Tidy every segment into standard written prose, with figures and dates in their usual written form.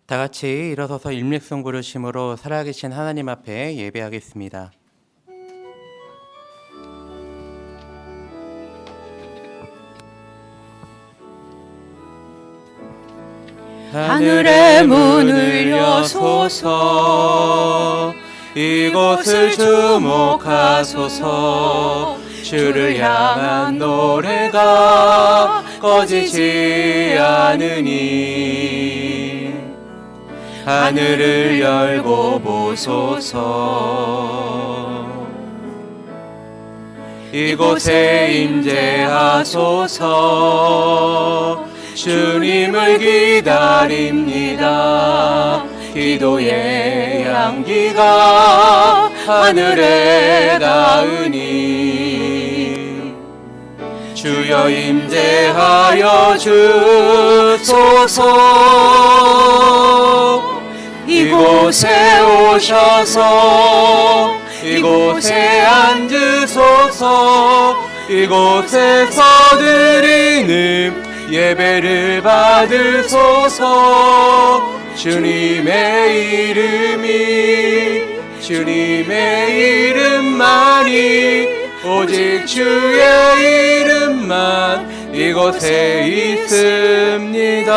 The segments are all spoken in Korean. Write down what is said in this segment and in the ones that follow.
다 같이 일어서서 일맥성 부르심으로 살아계신 하나님 앞에 예배하겠습니다. 하늘의 문을 여소서, 이곳을 주목하소서. 주를 향한 노래가 꺼지지 않으니 하늘을 열고 보소서. 이곳에 임재하소서. 주님을 기다립니다. 기도의 향기가 하늘에 닿으니 주여 임재하여 주소서. 이곳에 오셔서 이곳에 앉으소서. 이곳에서 드리는 예배를 받으소서. 주님의 이름만이 오직 주의 이름만 이곳에 있습니다.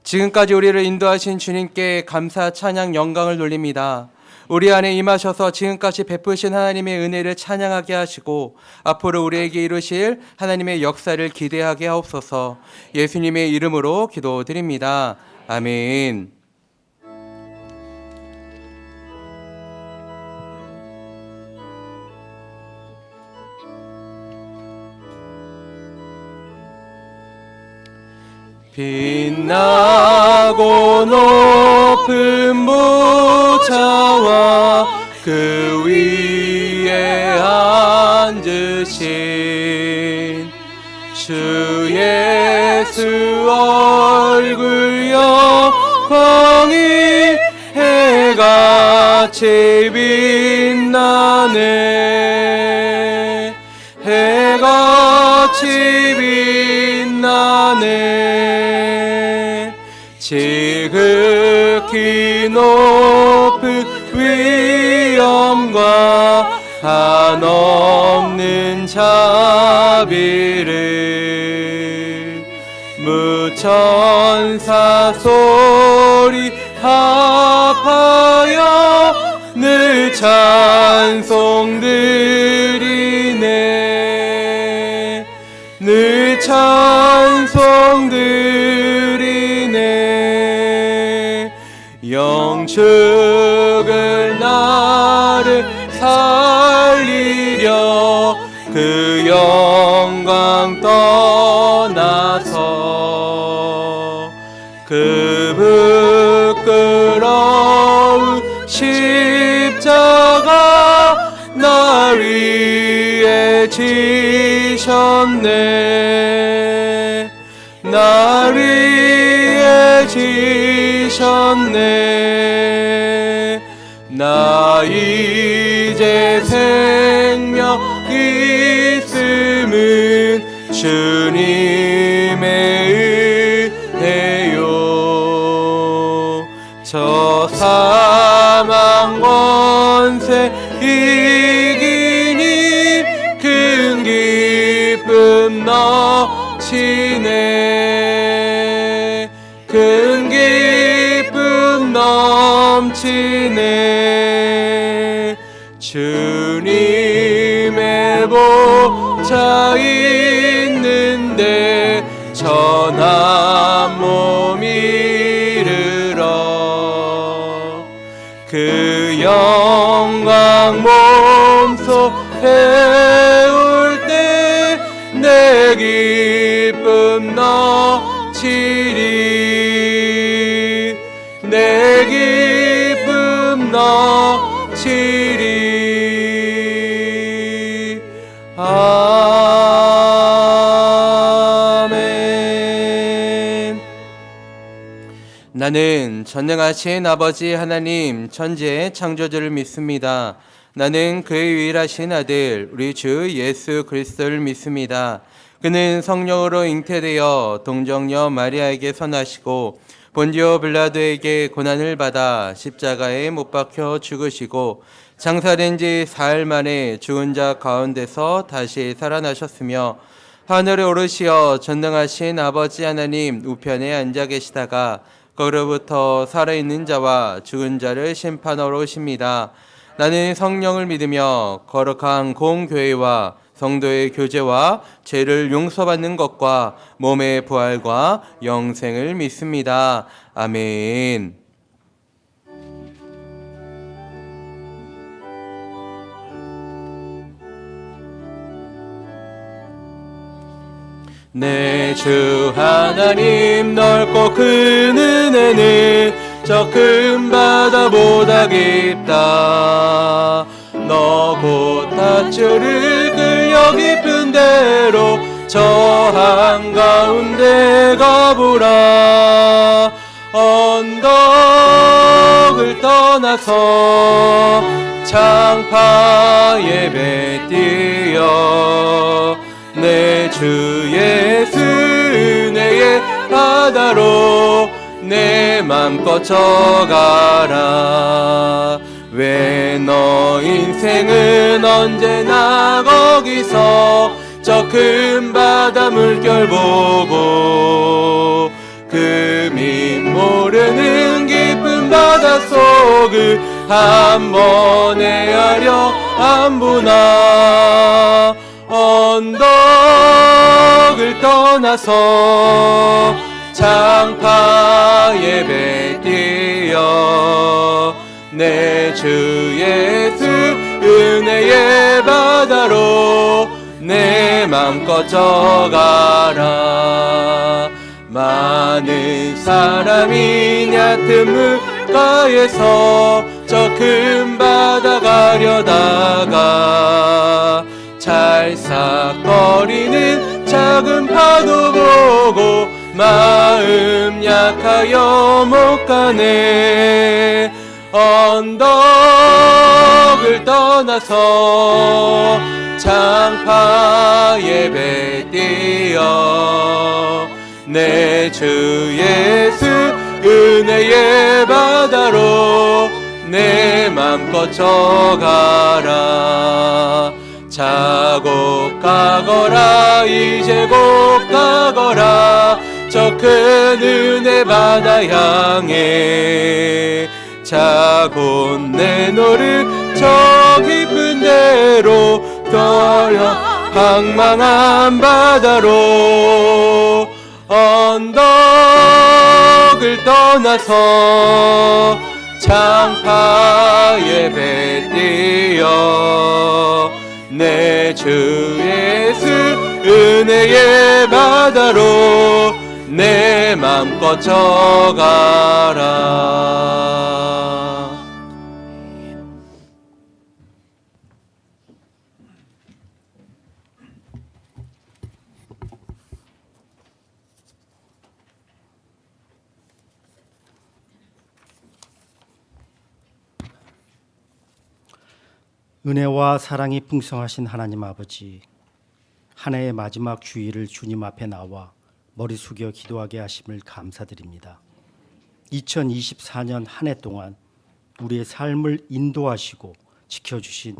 지금까지 우리를 인도하신 주님께 감사, 찬양, 영광을 돌립니다. 우리 안에 임하셔서 지금까지 베푸신 하나님의 은혜를 찬양하게 하시고 앞으로 우리에게 이루실 하나님의 역사를 기대하게 하옵소서. 예수님의 이름으로 기도드립니다. 아멘. 빛나고 높은 보좌와 그 위에 앉으신 주 예수 얼굴 영광이 해같이 빛나네. 해같이 빛나네. 지극히 높은 위엄과 한없는 자비를 무천사 소리 합하여 늘 찬송드리네. 늘 찬송드리네. 영축을 나를 살리려 그 영광 떠나서 그 부끄러운 십자가 날 위해 지셨네. 날 위해 지셨네. 나 이제 생명 있음은 주님의 은혜요. 저 사망 권세 이기니 큰 기쁨 넘치네. 큰 기쁨 넘치네. 주님의 보좌 있는데 전한 몸 이르러 그 영광 몸소 배울 때 내 기쁨 넘치리. 내 기쁨 넘치리. 아멘. 나는 전능하신 아버지 하나님 천지의 창조주를 믿습니다. 나는 그의 유일하신 아들 우리 주 예수 그리스도를 믿습니다. 그는 성령으로 잉태되어 동정녀 마리아에게 선하시고 본디오 빌라도에게 고난을 받아 십자가에 못 박혀 죽으시고 장사된 지 사흘 만에 죽은 자 가운데서 다시 살아나셨으며 하늘에 오르시어 전능하신 아버지 하나님 우편에 앉아 계시다가 거기로부터 살아있는 자와 죽은 자를 심판하러 오십니다. 나는 성령을 믿으며 거룩한 공교회와 성도의 교제와 죄를 용서받는 것과 몸의 부활과 영생을 믿습니다. 아멘. 내 주 하나님 넓고 큰 은혜는 저 큰 바다보다 깊다. 너 곧 밧줄을 끌려 깊은 데로 저 한가운데 가보라. 언덕을 떠나서 창파 예배 뛰어 내 주 예수 은혜의 바다로 내 맘껏 져가라. 왜 너 인생은 언제나 거기서 저 큰 바다 물결 보고 그 밑 모르는 깊은 바닷속을 한 번에 헤아려 안 보나. 언덕을 떠나서 창파 예배 뛰어 내 주 예수 은혜의 바다로 내 맘껏 져가라. 많은 사람이 얕은 물가에서 저 큰 바다 가려다가 찰싹거리는 작은 파도 보고 마음 약하여 못 가네. 언덕을 떠나서 창파 예배 뛰어 내 주 예수 은혜의 바다로 내 맘껏 져가라. 자고 가거라 이제 곧 가거라 저 큰 은혜 바다 향해. 자고 내노를 저 깊은 데로 떠려 방망한 바다로. 언덕을 떠나서 창파 예배 뛰어 내 주 예수 은혜의 바다로 내 맘껏 져가라. 은혜와 사랑이 풍성하신 하나님 아버지, 한 해의 마지막 주일을 주님 앞에 나와 머리 숙여 기도하게 하심을 감사드립니다. 2024년 한 해 동안 우리의 삶을 인도하시고 지켜주신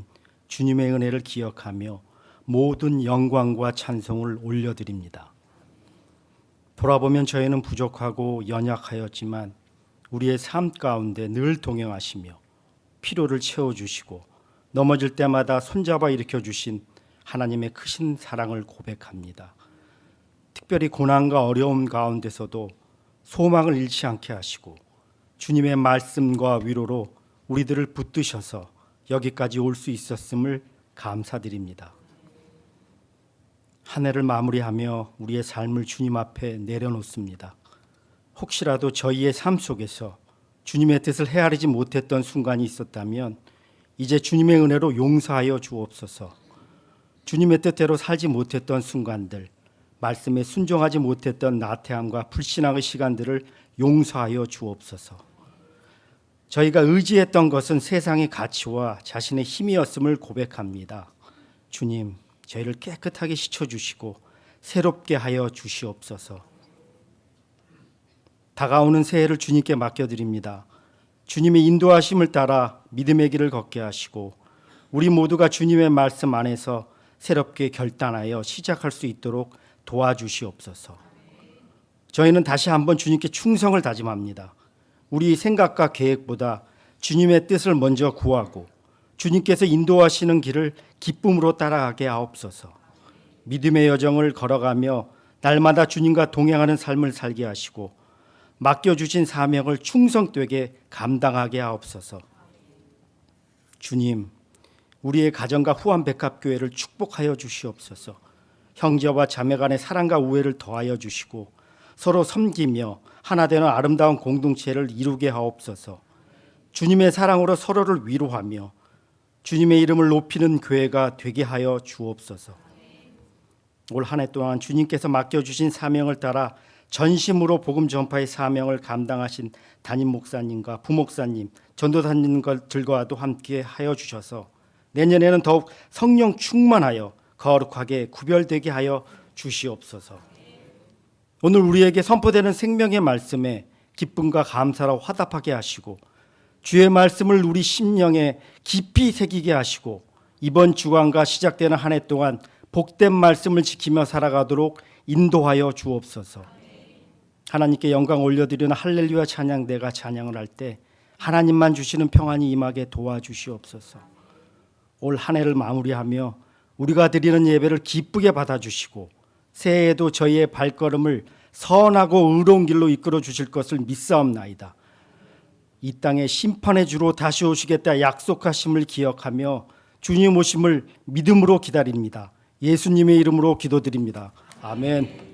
주님의 은혜를 기억하며 모든 영광과 찬송을 올려드립니다. 돌아보면 저희는 부족하고 연약하였지만 우리의 삶 가운데 늘 동행하시며 필요를 채워주시고 넘어질 때마다 손잡아 일으켜주신 하나님의 크신 사랑을 고백합니다. 특별히 고난과 어려움 가운데서도 소망을 잃지 않게 하시고 주님의 말씀과 위로로 우리들을 붙드셔서 여기까지 올 수 있었음을 감사드립니다. 한 해를 마무리하며 우리의 삶을 주님 앞에 내려놓습니다. 혹시라도 저희의 삶 속에서 주님의 뜻을 헤아리지 못했던 순간이 있었다면 이제 주님의 은혜로 용서하여 주옵소서. 주님의 뜻대로 살지 못했던 순간들, 말씀에 순종하지 못했던 나태함과 불신앙의 시간들을 용서하여 주옵소서. 저희가 의지했던 것은 세상의 가치와 자신의 힘이었음을 고백합니다. 주님, 저희를 깨끗하게 씻어주시고 새롭게 하여 주시옵소서. 다가오는 새해를 주님께 맡겨드립니다. 주님의 인도하심을 따라 믿음의 길을 걷게 하시고 우리 모두가 주님의 말씀 안에서 새롭게 결단하여 시작할 수 있도록 도와주시옵소서. 저희는 다시 한번 주님께 충성을 다짐합니다. 우리 생각과 계획보다 주님의 뜻을 먼저 구하고 주님께서 인도하시는 길을 기쁨으로 따라가게 하옵소서. 믿음의 여정을 걸어가며 날마다 주님과 동행하는 삶을 살게 하시고 맡겨주신 사명을 충성되게 감당하게 하옵소서. 주님, 우리의 가정과 후한백합교회를 축복하여 주시옵소서. 형제와 자매 간의 사랑과 우애를 더하여 주시고 서로 섬기며 하나 되는 아름다운 공동체를 이루게 하옵소서. 주님의 사랑으로 서로를 위로하며 주님의 이름을 높이는 교회가 되게 하여 주옵소서. 올 한 해 동안 주님께서 맡겨주신 사명을 따라 전심으로 복음 전파의 사명을 감당하신 담임 목사님과 부목사님, 전도사님들과도 함께 하여 주셔서 내년에는 더욱 성령 충만하여 거룩하게 구별되게 하여 주시옵소서. 오늘 우리에게 선포되는 생명의 말씀에 기쁨과 감사로 화답하게 하시고 주의 말씀을 우리 심령에 깊이 새기게 하시고 이번 주간과 시작되는 한 해 동안 복된 말씀을 지키며 살아가도록 인도하여 주옵소서. 하나님께 영광 올려드리는 할렐루야 찬양대가 찬양을 할 때 하나님만 주시는 평안이 임하게 도와주시옵소서. 올 한 해를 마무리하며 우리가 드리는 예배를 기쁘게 받아주시고 새해에도 저희의 발걸음을 선하고 의로운 길로 이끌어 주실 것을 믿사옵나이다. 이 땅에 심판의 주로 다시 오시겠다 약속하심을 기억하며 주님 오심을 믿음으로 기다립니다. 예수님의 이름으로 기도드립니다. 아멘.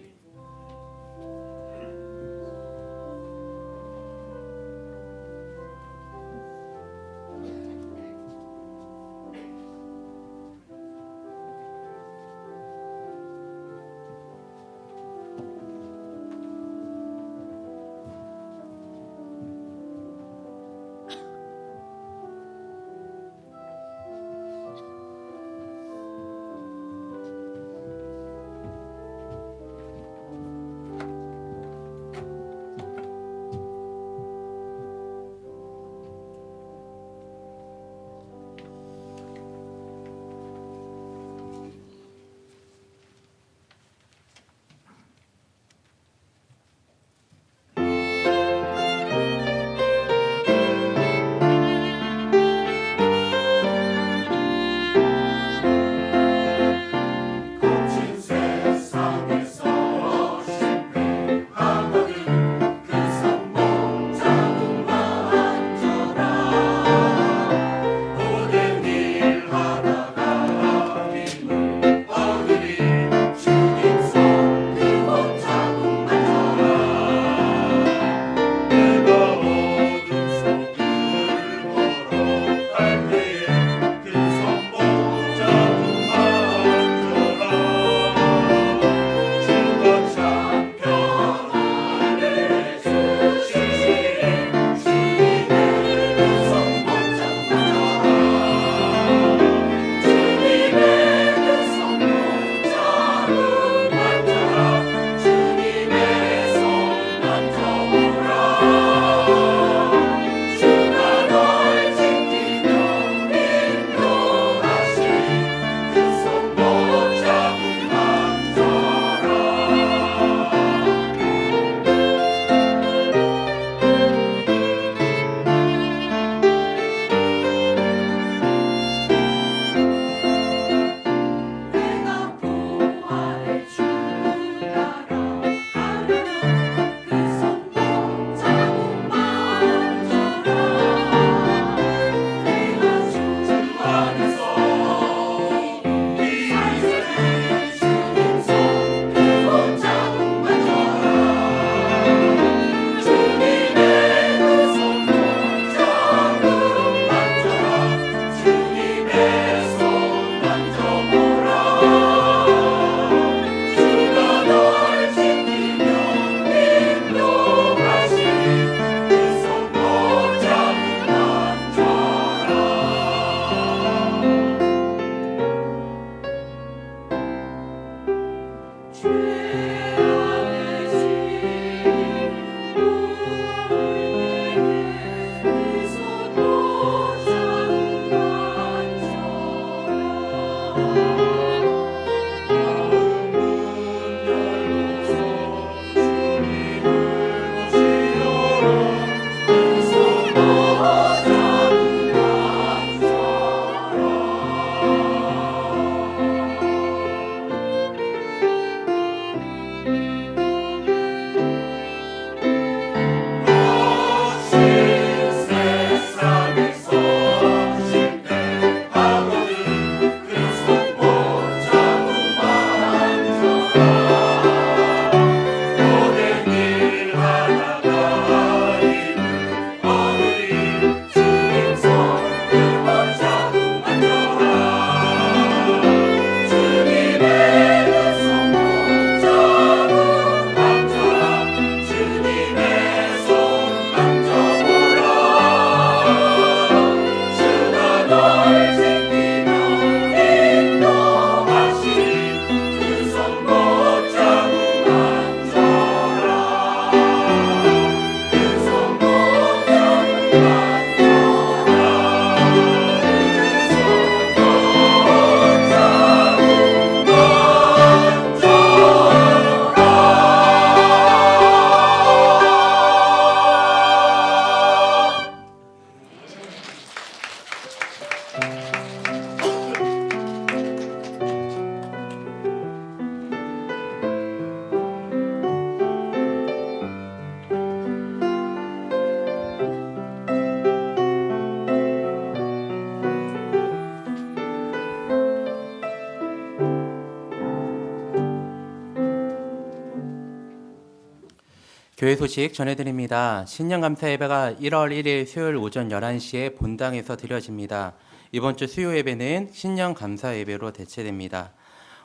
교회 소식 전해드립니다. 신년감사 예배가 1월 1일 수요일 오전 11시에 본당에서 드려집니다. 이번 주 수요 예배는 신년감사 예배로 대체됩니다.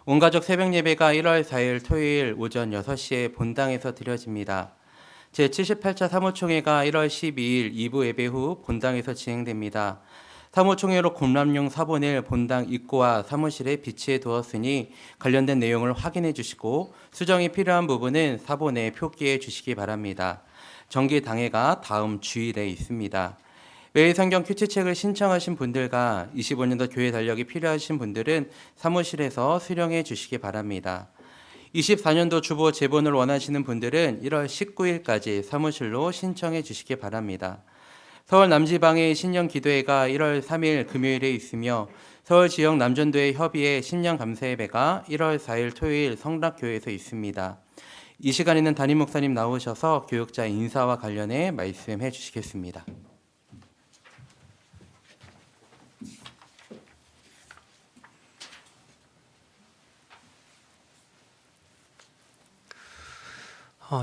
온가족 새벽 예배가 1월 4일 토요일 오전 6시에 본당에서 드려집니다. 제78차 사무총회가 1월 12일 2부 예배 후 본당에서 진행됩니다. 사무총회로 공람용 사본을 본당 입구와 사무실에 비치해 두었으니 관련된 내용을 확인해 주시고 수정이 필요한 부분은 사본에 표기해 주시기 바랍니다. 정기 당회가 다음 주일에 있습니다. 매일 성경 큐티책을 신청하신 분들과 25년도 교회 달력이 필요하신 분들은 사무실에서 수령해 주시기 바랍니다. 24년도 주보 제본을 원하시는 분들은 1월 19일까지 사무실로 신청해 주시기 바랍니다. 서울 남지방의 신년 기도회가 1월 3일 금요일에 있으며 서울 지역 남전도회 협의회 신년 감사예배가 1월 4일 토요일 성락교회에서 있습니다. 이 시간에는 담임 목사님 나오셔서 교육자 인사와 관련해 말씀해 주시겠습니다.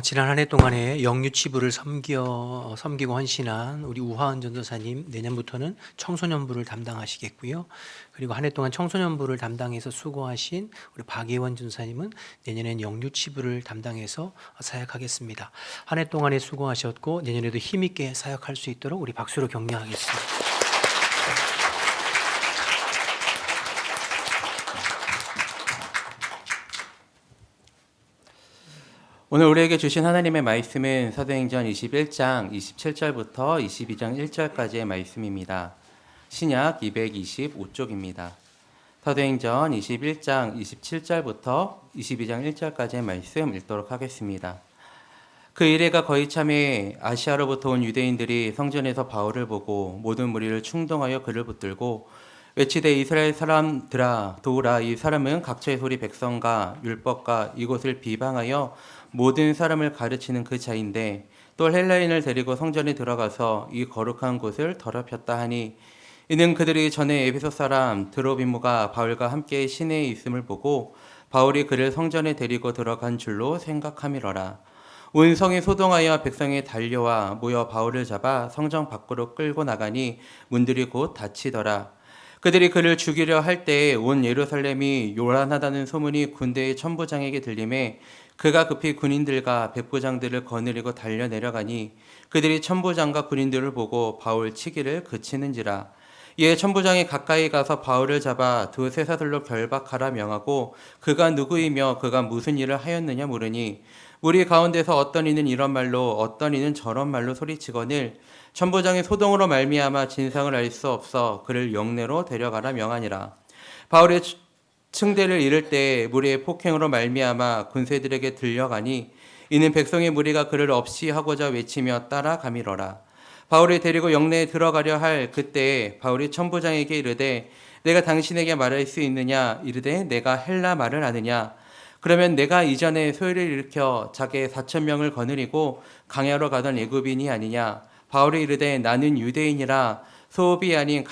지난 한 해 동안에 영유치부를 섬기고 헌신한 우리 우하은 전도사님, 내년부터는 청소년부를 담당하시겠고요. 그리고 한 해 동안 청소년부를 담당해서 수고하신 우리 박예원 전도사님은 내년엔 영유치부를 담당해서 사역하겠습니다. 한 해 동안에 수고하셨고 내년에도 힘있게 사역할 수 있도록 우리 박수로 격려하겠습니다. 오늘 우리에게 주신 하나님의 말씀은 사도행전 21장 27절부터 22장 1절까지의 말씀입니다. 신약 225쪽입니다. 사도행전 21장 27절부터 22장 1절까지의 말씀 읽도록 하겠습니다. 그 이래가 거의 참에 아시아로부터 온 유대인들이 성전에서 바울을 보고 모든 무리를 충동하여 그를 붙들고 외치되 이스라엘 사람들아 도우라. 이 사람은 각처의 소리 백성과 율법과 이곳을 비방하여 모든 사람을 가르치는 그 자인데 또 헬라인을 데리고 성전에 들어가서 이 거룩한 곳을 더럽혔다 하니 이는 그들이 전에 에베소 사람 드로비무가 바울과 함께 시내에 있음을 보고 바울이 그를 성전에 데리고 들어간 줄로 생각함이러라. 온 성이 소동하여 백성이 달려와 모여 바울을 잡아 성전 밖으로 끌고 나가니 문들이 곧 닫히더라. 그들이 그를 죽이려 할 때에 온 예루살렘이 요란하다는 소문이 군대의 천부장에게 들림에 그가 급히 군인들과 백부장들을 거느리고 달려 내려가니 그들이 천부장과 군인들을 보고 바울 치기를 그치는지라. 이에 천부장이 가까이 가서 바울을 잡아 두 쇠사슬로 결박하라 명하고 그가 누구이며 그가 무슨 일을 하였느냐 물으니 무리 가운데서 어떤 이는 이런 말로 어떤 이는 저런 말로 소리치거늘 천부장이 소동으로 말미암아 진상을 알 수 없어 그를 영내로 데려가라 명하니라. 바울의 층대를 이를 때 무리의 폭행으로 말미암아 군세들에게 들려가니 이는 백성의 무리가 그를 없이 하고자 외치며 따라가미러라. 바울을 데리고 영내에 들어가려 할 그때에 바울이 천부장에게 이르되 내가 당신에게 말할 수 있느냐 이르되 내가 헬라 말을 아느냐. 그러면 내가 이전에 소요를 일으켜 자기 4,000명을 거느리고 강야로 가던 애굽인이 아니냐. 바울이 이르되 나는 유대인이라 소읍이 아닌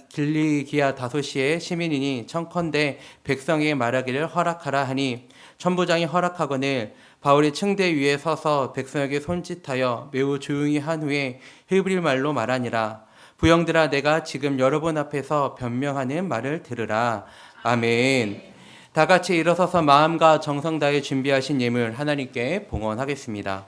길리기아 다소시의 시민이니 청컨대 백성에게 말하기를 허락하라 하니 천부장이 허락하거늘 바울이 층대 위에 서서 백성에게 손짓하여 매우 조용히 한 후에 히브리 말로 말하니라. 부형들아 내가 지금 여러분 앞에서 변명하는 말을 들으라. 아멘. 다 같이 일어서서 마음과 정성 다해 준비하신 예물 하나님께 봉헌하겠습니다.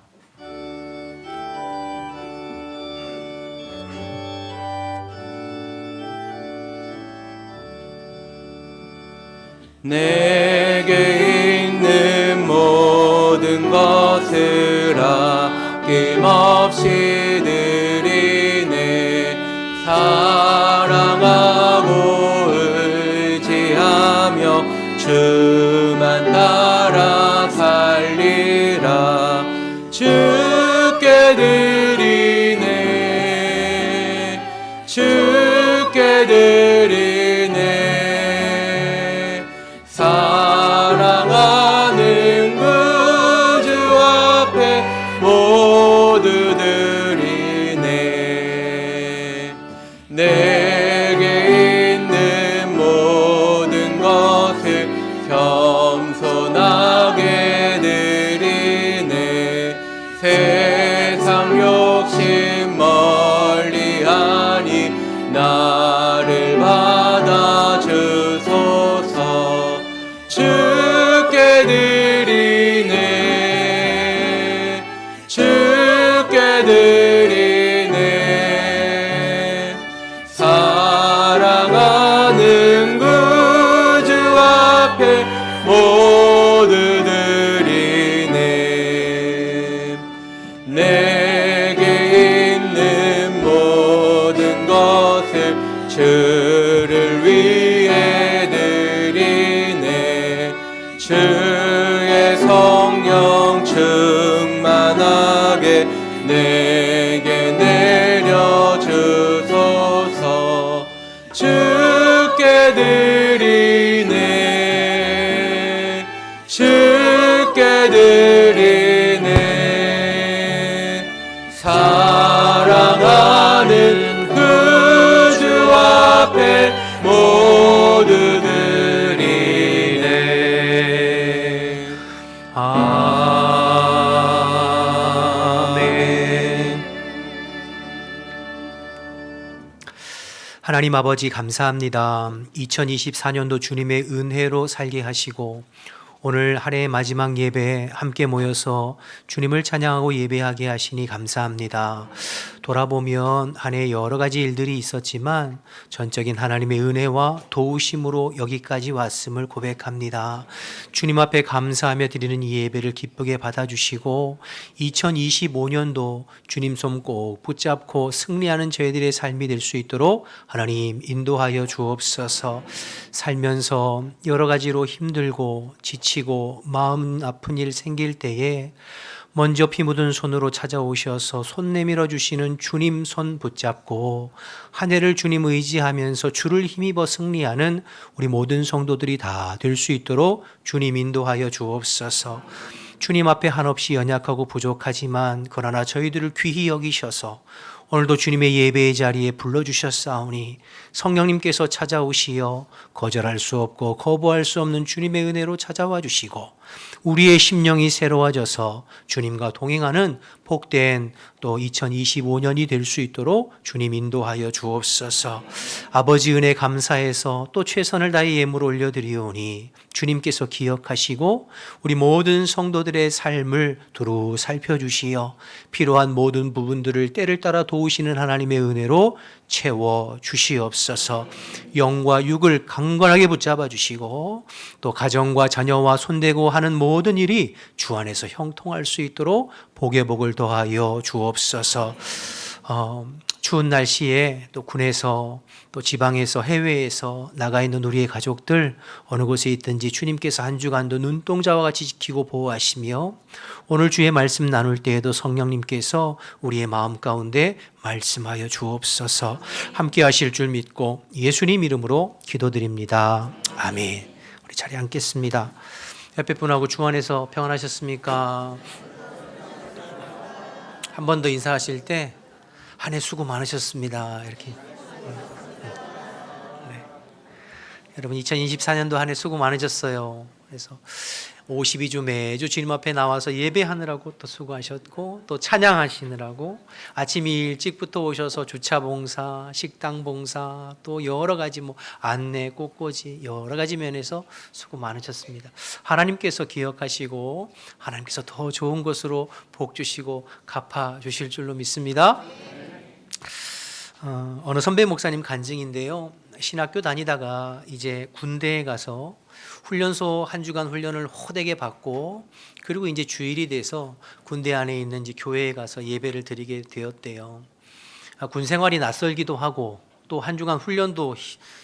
내게 있는 모든 것을 아낌없이 드리네. 사랑하고 의지하며 주만 따라 살리라. 주께 드리네. 주께 드리네. 사랑하는 구주 앞에 모두 드리네. 내게 있는 모든 것을 겸손하게 드리네. 충만하게 내게 내려주소서. 주께 드리네, 주께 드리네. 사랑하는 그 주 앞에 모두 드리네. 아멘. 하나님 아버지 감사합니다. 2024년도 주님의 은혜로 살게 하시고 오늘 한 해의 마지막 예배에 함께 모여서 주님을 찬양하고 예배하게 하시니 감사합니다. 돌아보면 한 해 여러 가지 일들이 있었지만 전적인 하나님의 은혜와 도우심으로 여기까지 왔음을 고백합니다. 주님 앞에 감사하며 드리는 이 예배를 기쁘게 받아주시고 2025년도 주님 손 꼭 붙잡고 승리하는 저희들의 삶이 될 수 있도록 하나님 인도하여 주옵소서. 살면서 여러 가지로 힘들고 지치고 마음 아픈 일 생길 때에 먼저 피 묻은 손으로 찾아오셔서 손 내밀어 주시는 주님 손 붙잡고 한 해를 주님 의지하면서 주를 힘입어 승리하는 우리 모든 성도들이 다 될 수 있도록 주님 인도하여 주옵소서. 주님 앞에 한없이 연약하고 부족하지만 그러나 저희들을 귀히 여기셔서 오늘도 주님의 예배의 자리에 불러주셨사오니 성령님께서 찾아오시어 거절할 수 없고 거부할 수 없는 주님의 은혜로 찾아와 주시고 우리의 심령이 새로워져서 주님과 동행하는 복된 또 2025년이 될 수 있도록 주님 인도하여 주옵소서. 아버지 은혜 감사해서 또 최선을 다해 예물 올려드리오니 주님께서 기억하시고 우리 모든 성도들의 삶을 두루 살펴주시어 필요한 모든 부분들을 때를 따라 도우시는 하나님의 은혜로 채워 주시옵소서. 영과 육을 강건하게 붙잡아 주시고 또 가정과 자녀와 손대고 하는 모든 일이 주 안에서 형통할 수 있도록 복의 복을 더하여 주옵소서. 추운 날씨에 또 군에서 또 지방에서 해외에서 나가 있는 우리의 가족들 어느 곳에 있든지 주님께서 한 주간도 눈동자와 같이 지키고 보호하시며 오늘 주의 말씀 나눌 때에도 성령님께서 우리의 마음 가운데 말씀하여 주옵소서. 함께 하실 줄 믿고 예수님 이름으로 기도드립니다. 아멘. 우리 자리에 앉겠습니다. 옆에 분하고 주 안에서 평안하셨습니까? 한 번 더 인사하실 때 한 해 수고 많으셨습니다. 이렇게. 네. 여러분 2024년도 한 해 수고 많으셨어요. 그래서 52주 매주 주님 앞에 나와서 예배하느라고 또 수고하셨고 또 찬양하시느라고 아침 일찍부터 오셔서 주차 봉사, 식당 봉사 또 여러 가지 안내, 꽃꽂이 여러 가지 면에서 수고 많으셨습니다. 하나님께서 기억하시고 하나님께서 더 좋은 것으로 복 주시고 갚아 주실 줄로 믿습니다. 어느 선배 목사님 간증인데요. 신학교 다니다가 이제 군대에 가서 훈련소 한 주간 훈련을 호되게 받고 그리고 이제 주일이 돼서 군대 안에 있는 이제 교회에 가서 예배를 드리게 되었대요. 군 생활이 낯설기도 하고 또 한 주간 훈련도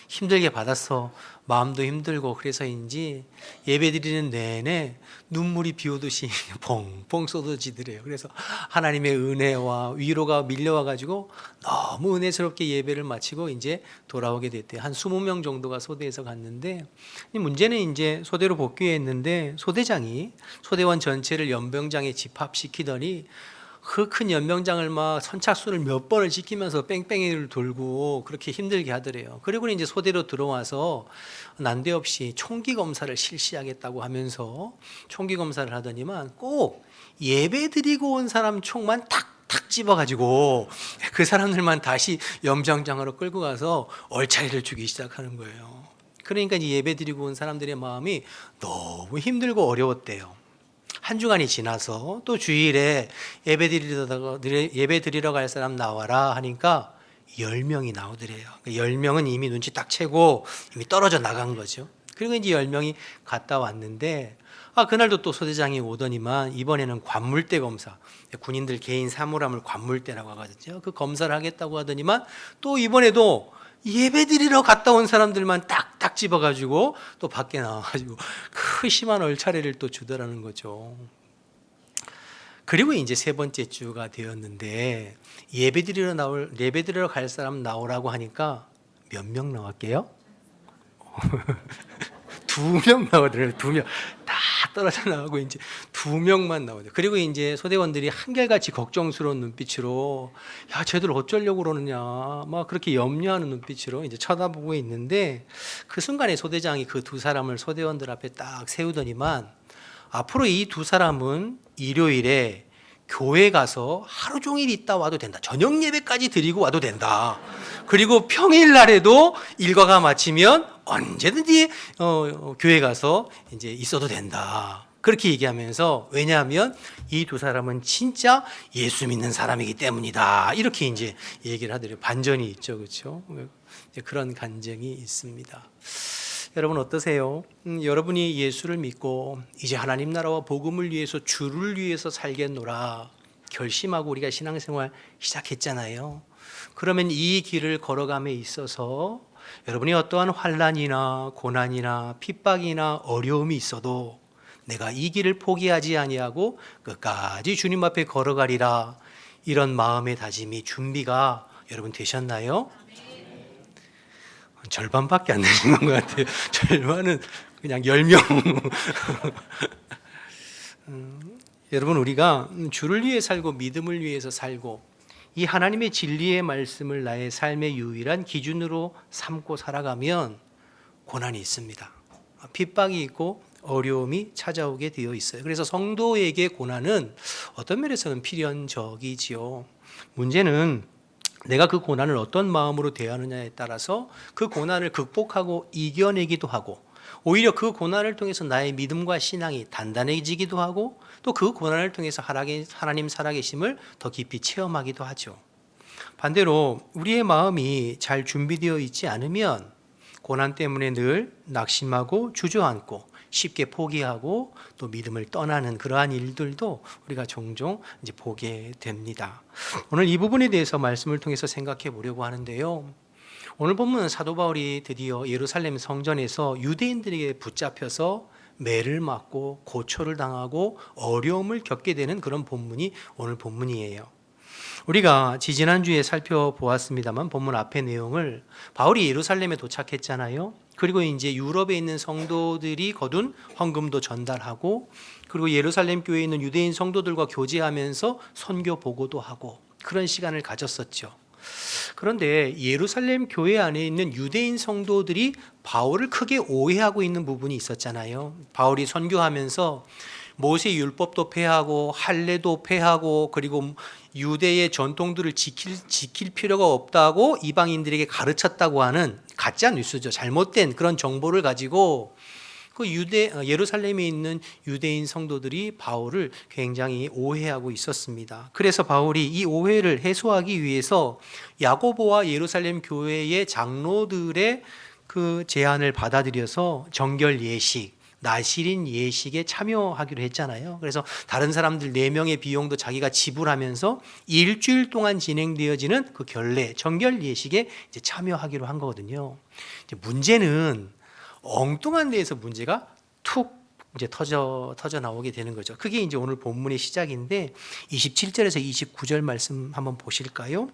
힘들게 받아서 마음도 힘들고 그래서인지 예배 드리는 내내 눈물이 비 오듯이 펑펑 쏟아지더래요. 그래서 하나님의 은혜와 위로가 밀려와 가지고 너무 은혜스럽게 예배를 마치고 이제 돌아오게 됐대요. 한 20명 정도가 소대에서 갔는데 문제는 이제 소대로 복귀했는데 소대장이 소대원 전체를 연병장에 집합시키더니 그 큰 연병장을 막 선착순을 몇 번을 지키면서 뺑뺑이를 돌고 그렇게 힘들게 하더래요. 그리고 이제 소대로 들어와서 난데없이 총기 검사를 실시하겠다고 하면서 총기 검사를 하더니만 꼭 예배 드리고 온 사람 총만 탁 집어가지고 그 사람들만 다시 연병장으로 끌고 가서 얼차리를 주기 시작하는 거예요. 그러니까 이제 예배 드리고 온 사람들의 마음이 너무 힘들고 어려웠대요. 한 주간이 지나서 또 주일에 예배 드리러 갈 사람 나와라 하니까 10명이 나오더래요. 10명은 이미 눈치 딱 채고 이미 떨어져 나간 거죠. 그리고 이제 10명이 갔다 왔는데 그날도 또 소대장이 오더니만 이번에는 관물대 검사, 군인들 개인 사물함을 관물대라고 하거든요. 그 검사를 하겠다고 하더니만 또 이번에도 예배 드리러 갔다 온 사람들만 딱 집어가지고 또 밖에 나와가지고 그 심한 얼차례를 또 주더라는 거죠. 그리고 이제 세 번째 주가 되었는데 예배드리러 갈 사람 나오라고 하니까 몇 명 나왔게요? 2명 나오더라고요. 2명 다 떨어져 나가고 이제 2명만 나오죠. 그리고 이제 소대원들이 한결같이 걱정스러운 눈빛으로 야 쟤들 어쩌려고 그러느냐 막 그렇게 염려하는 눈빛으로 이제 쳐다보고 있는데 그 순간에 소대장이 그 2사람을 소대원들 앞에 딱 세우더니만 앞으로 이 2사람은 일요일에 교회 가서 하루 종일 있다 와도 된다. 저녁 예배까지 드리고 와도 된다. 그리고 평일날에도 일과가 마치면 언제든지 교회 가서 이제 있어도 된다. 그렇게 얘기하면서 왜냐하면 이 2사람은 진짜 예수 믿는 사람이기 때문이다. 이렇게 이제 얘기를 하더래요. 반전이 있죠, 그렇죠? 그런 간증이 있습니다. 여러분 어떠세요? 여러분이 예수를 믿고 이제 하나님 나라와 복음을 위해서 주를 위해서 살겠노라 결심하고 우리가 신앙생활 시작했잖아요. 그러면 이 길을 걸어감에 있어서 여러분이 어떠한 환난이나 고난이나 핍박이나 어려움이 있어도 내가 이 길을 포기하지 아니하고 끝까지 주님 앞에 걸어가리라 이런 마음의 다짐이 준비가 여러분 되셨나요? 절반밖에 안 되신 것 같아요. 절반은 그냥 10명. 여러분 우리가 주를 위해 살고 믿음을 위해서 살고 이 하나님의 진리의 말씀을 나의 삶의 유일한 기준으로 삼고 살아가면 고난이 있습니다. 핍박이 있고 어려움이 찾아오게 되어 있어요. 그래서 성도에게 고난은 어떤 면에서는 필연적이지요. 문제는 내가 그 고난을 어떤 마음으로 대하느냐에 따라서 그 고난을 극복하고 이겨내기도 하고 오히려 그 고난을 통해서 나의 믿음과 신앙이 단단해지기도 하고 또 그 고난을 통해서 하나님 살아계심을 더 깊이 체험하기도 하죠. 반대로 우리의 마음이 잘 준비되어 있지 않으면 고난 때문에 늘 낙심하고 주저앉고 쉽게 포기하고 또 믿음을 떠나는 그러한 일들도 우리가 종종 이제 보게 됩니다. 오늘 이 부분에 대해서 말씀을 통해서 생각해 보려고 하는데요. 오늘 본문은 사도 바울이 드디어 예루살렘 성전에서 유대인들에게 붙잡혀서 매를 맞고 고초를 당하고 어려움을 겪게 되는 그런 본문이 오늘 본문이에요. 우리가 지지난주에 살펴보았습니다만 본문 앞의 내용을 바울이 예루살렘에 도착했잖아요. 그리고 이제 유럽에 있는 성도들이 거둔 헌금도 전달하고 그리고 예루살렘 교회에 있는 유대인 성도들과 교제하면서 선교 보고도 하고 그런 시간을 가졌었죠. 그런데 예루살렘 교회 안에 있는 유대인 성도들이 바울을 크게 오해하고 있는 부분이 있었잖아요. 바울이 선교하면서 모세 율법도 폐하고 할례도 폐하고 그리고 유대의 전통들을 지킬 필요가 없다고 이방인들에게 가르쳤다고 하는 가짜 뉴스죠. 잘못된 그런 정보를 가지고 그 예루살렘에 있는 유대인 성도들이 바울을 굉장히 오해하고 있었습니다. 그래서 바울이 이 오해를 해소하기 위해서 야고보와 예루살렘 교회의 장로들의 그 제안을 받아들여서 정결 예식, 나실인 예식에 참여하기로 했잖아요. 그래서 다른 사람들 4명의 비용도 자기가 지불하면서 일주일 동안 진행되어지는 그 결례, 정결 예식에 이제 참여하기로 한 거거든요. 이제 문제는 엉뚱한 데에서 문제가 툭 이제 터져 나오게 되는 거죠. 그게 이제 오늘 본문의 시작인데 27절에서 29절 말씀 한번 보실까요?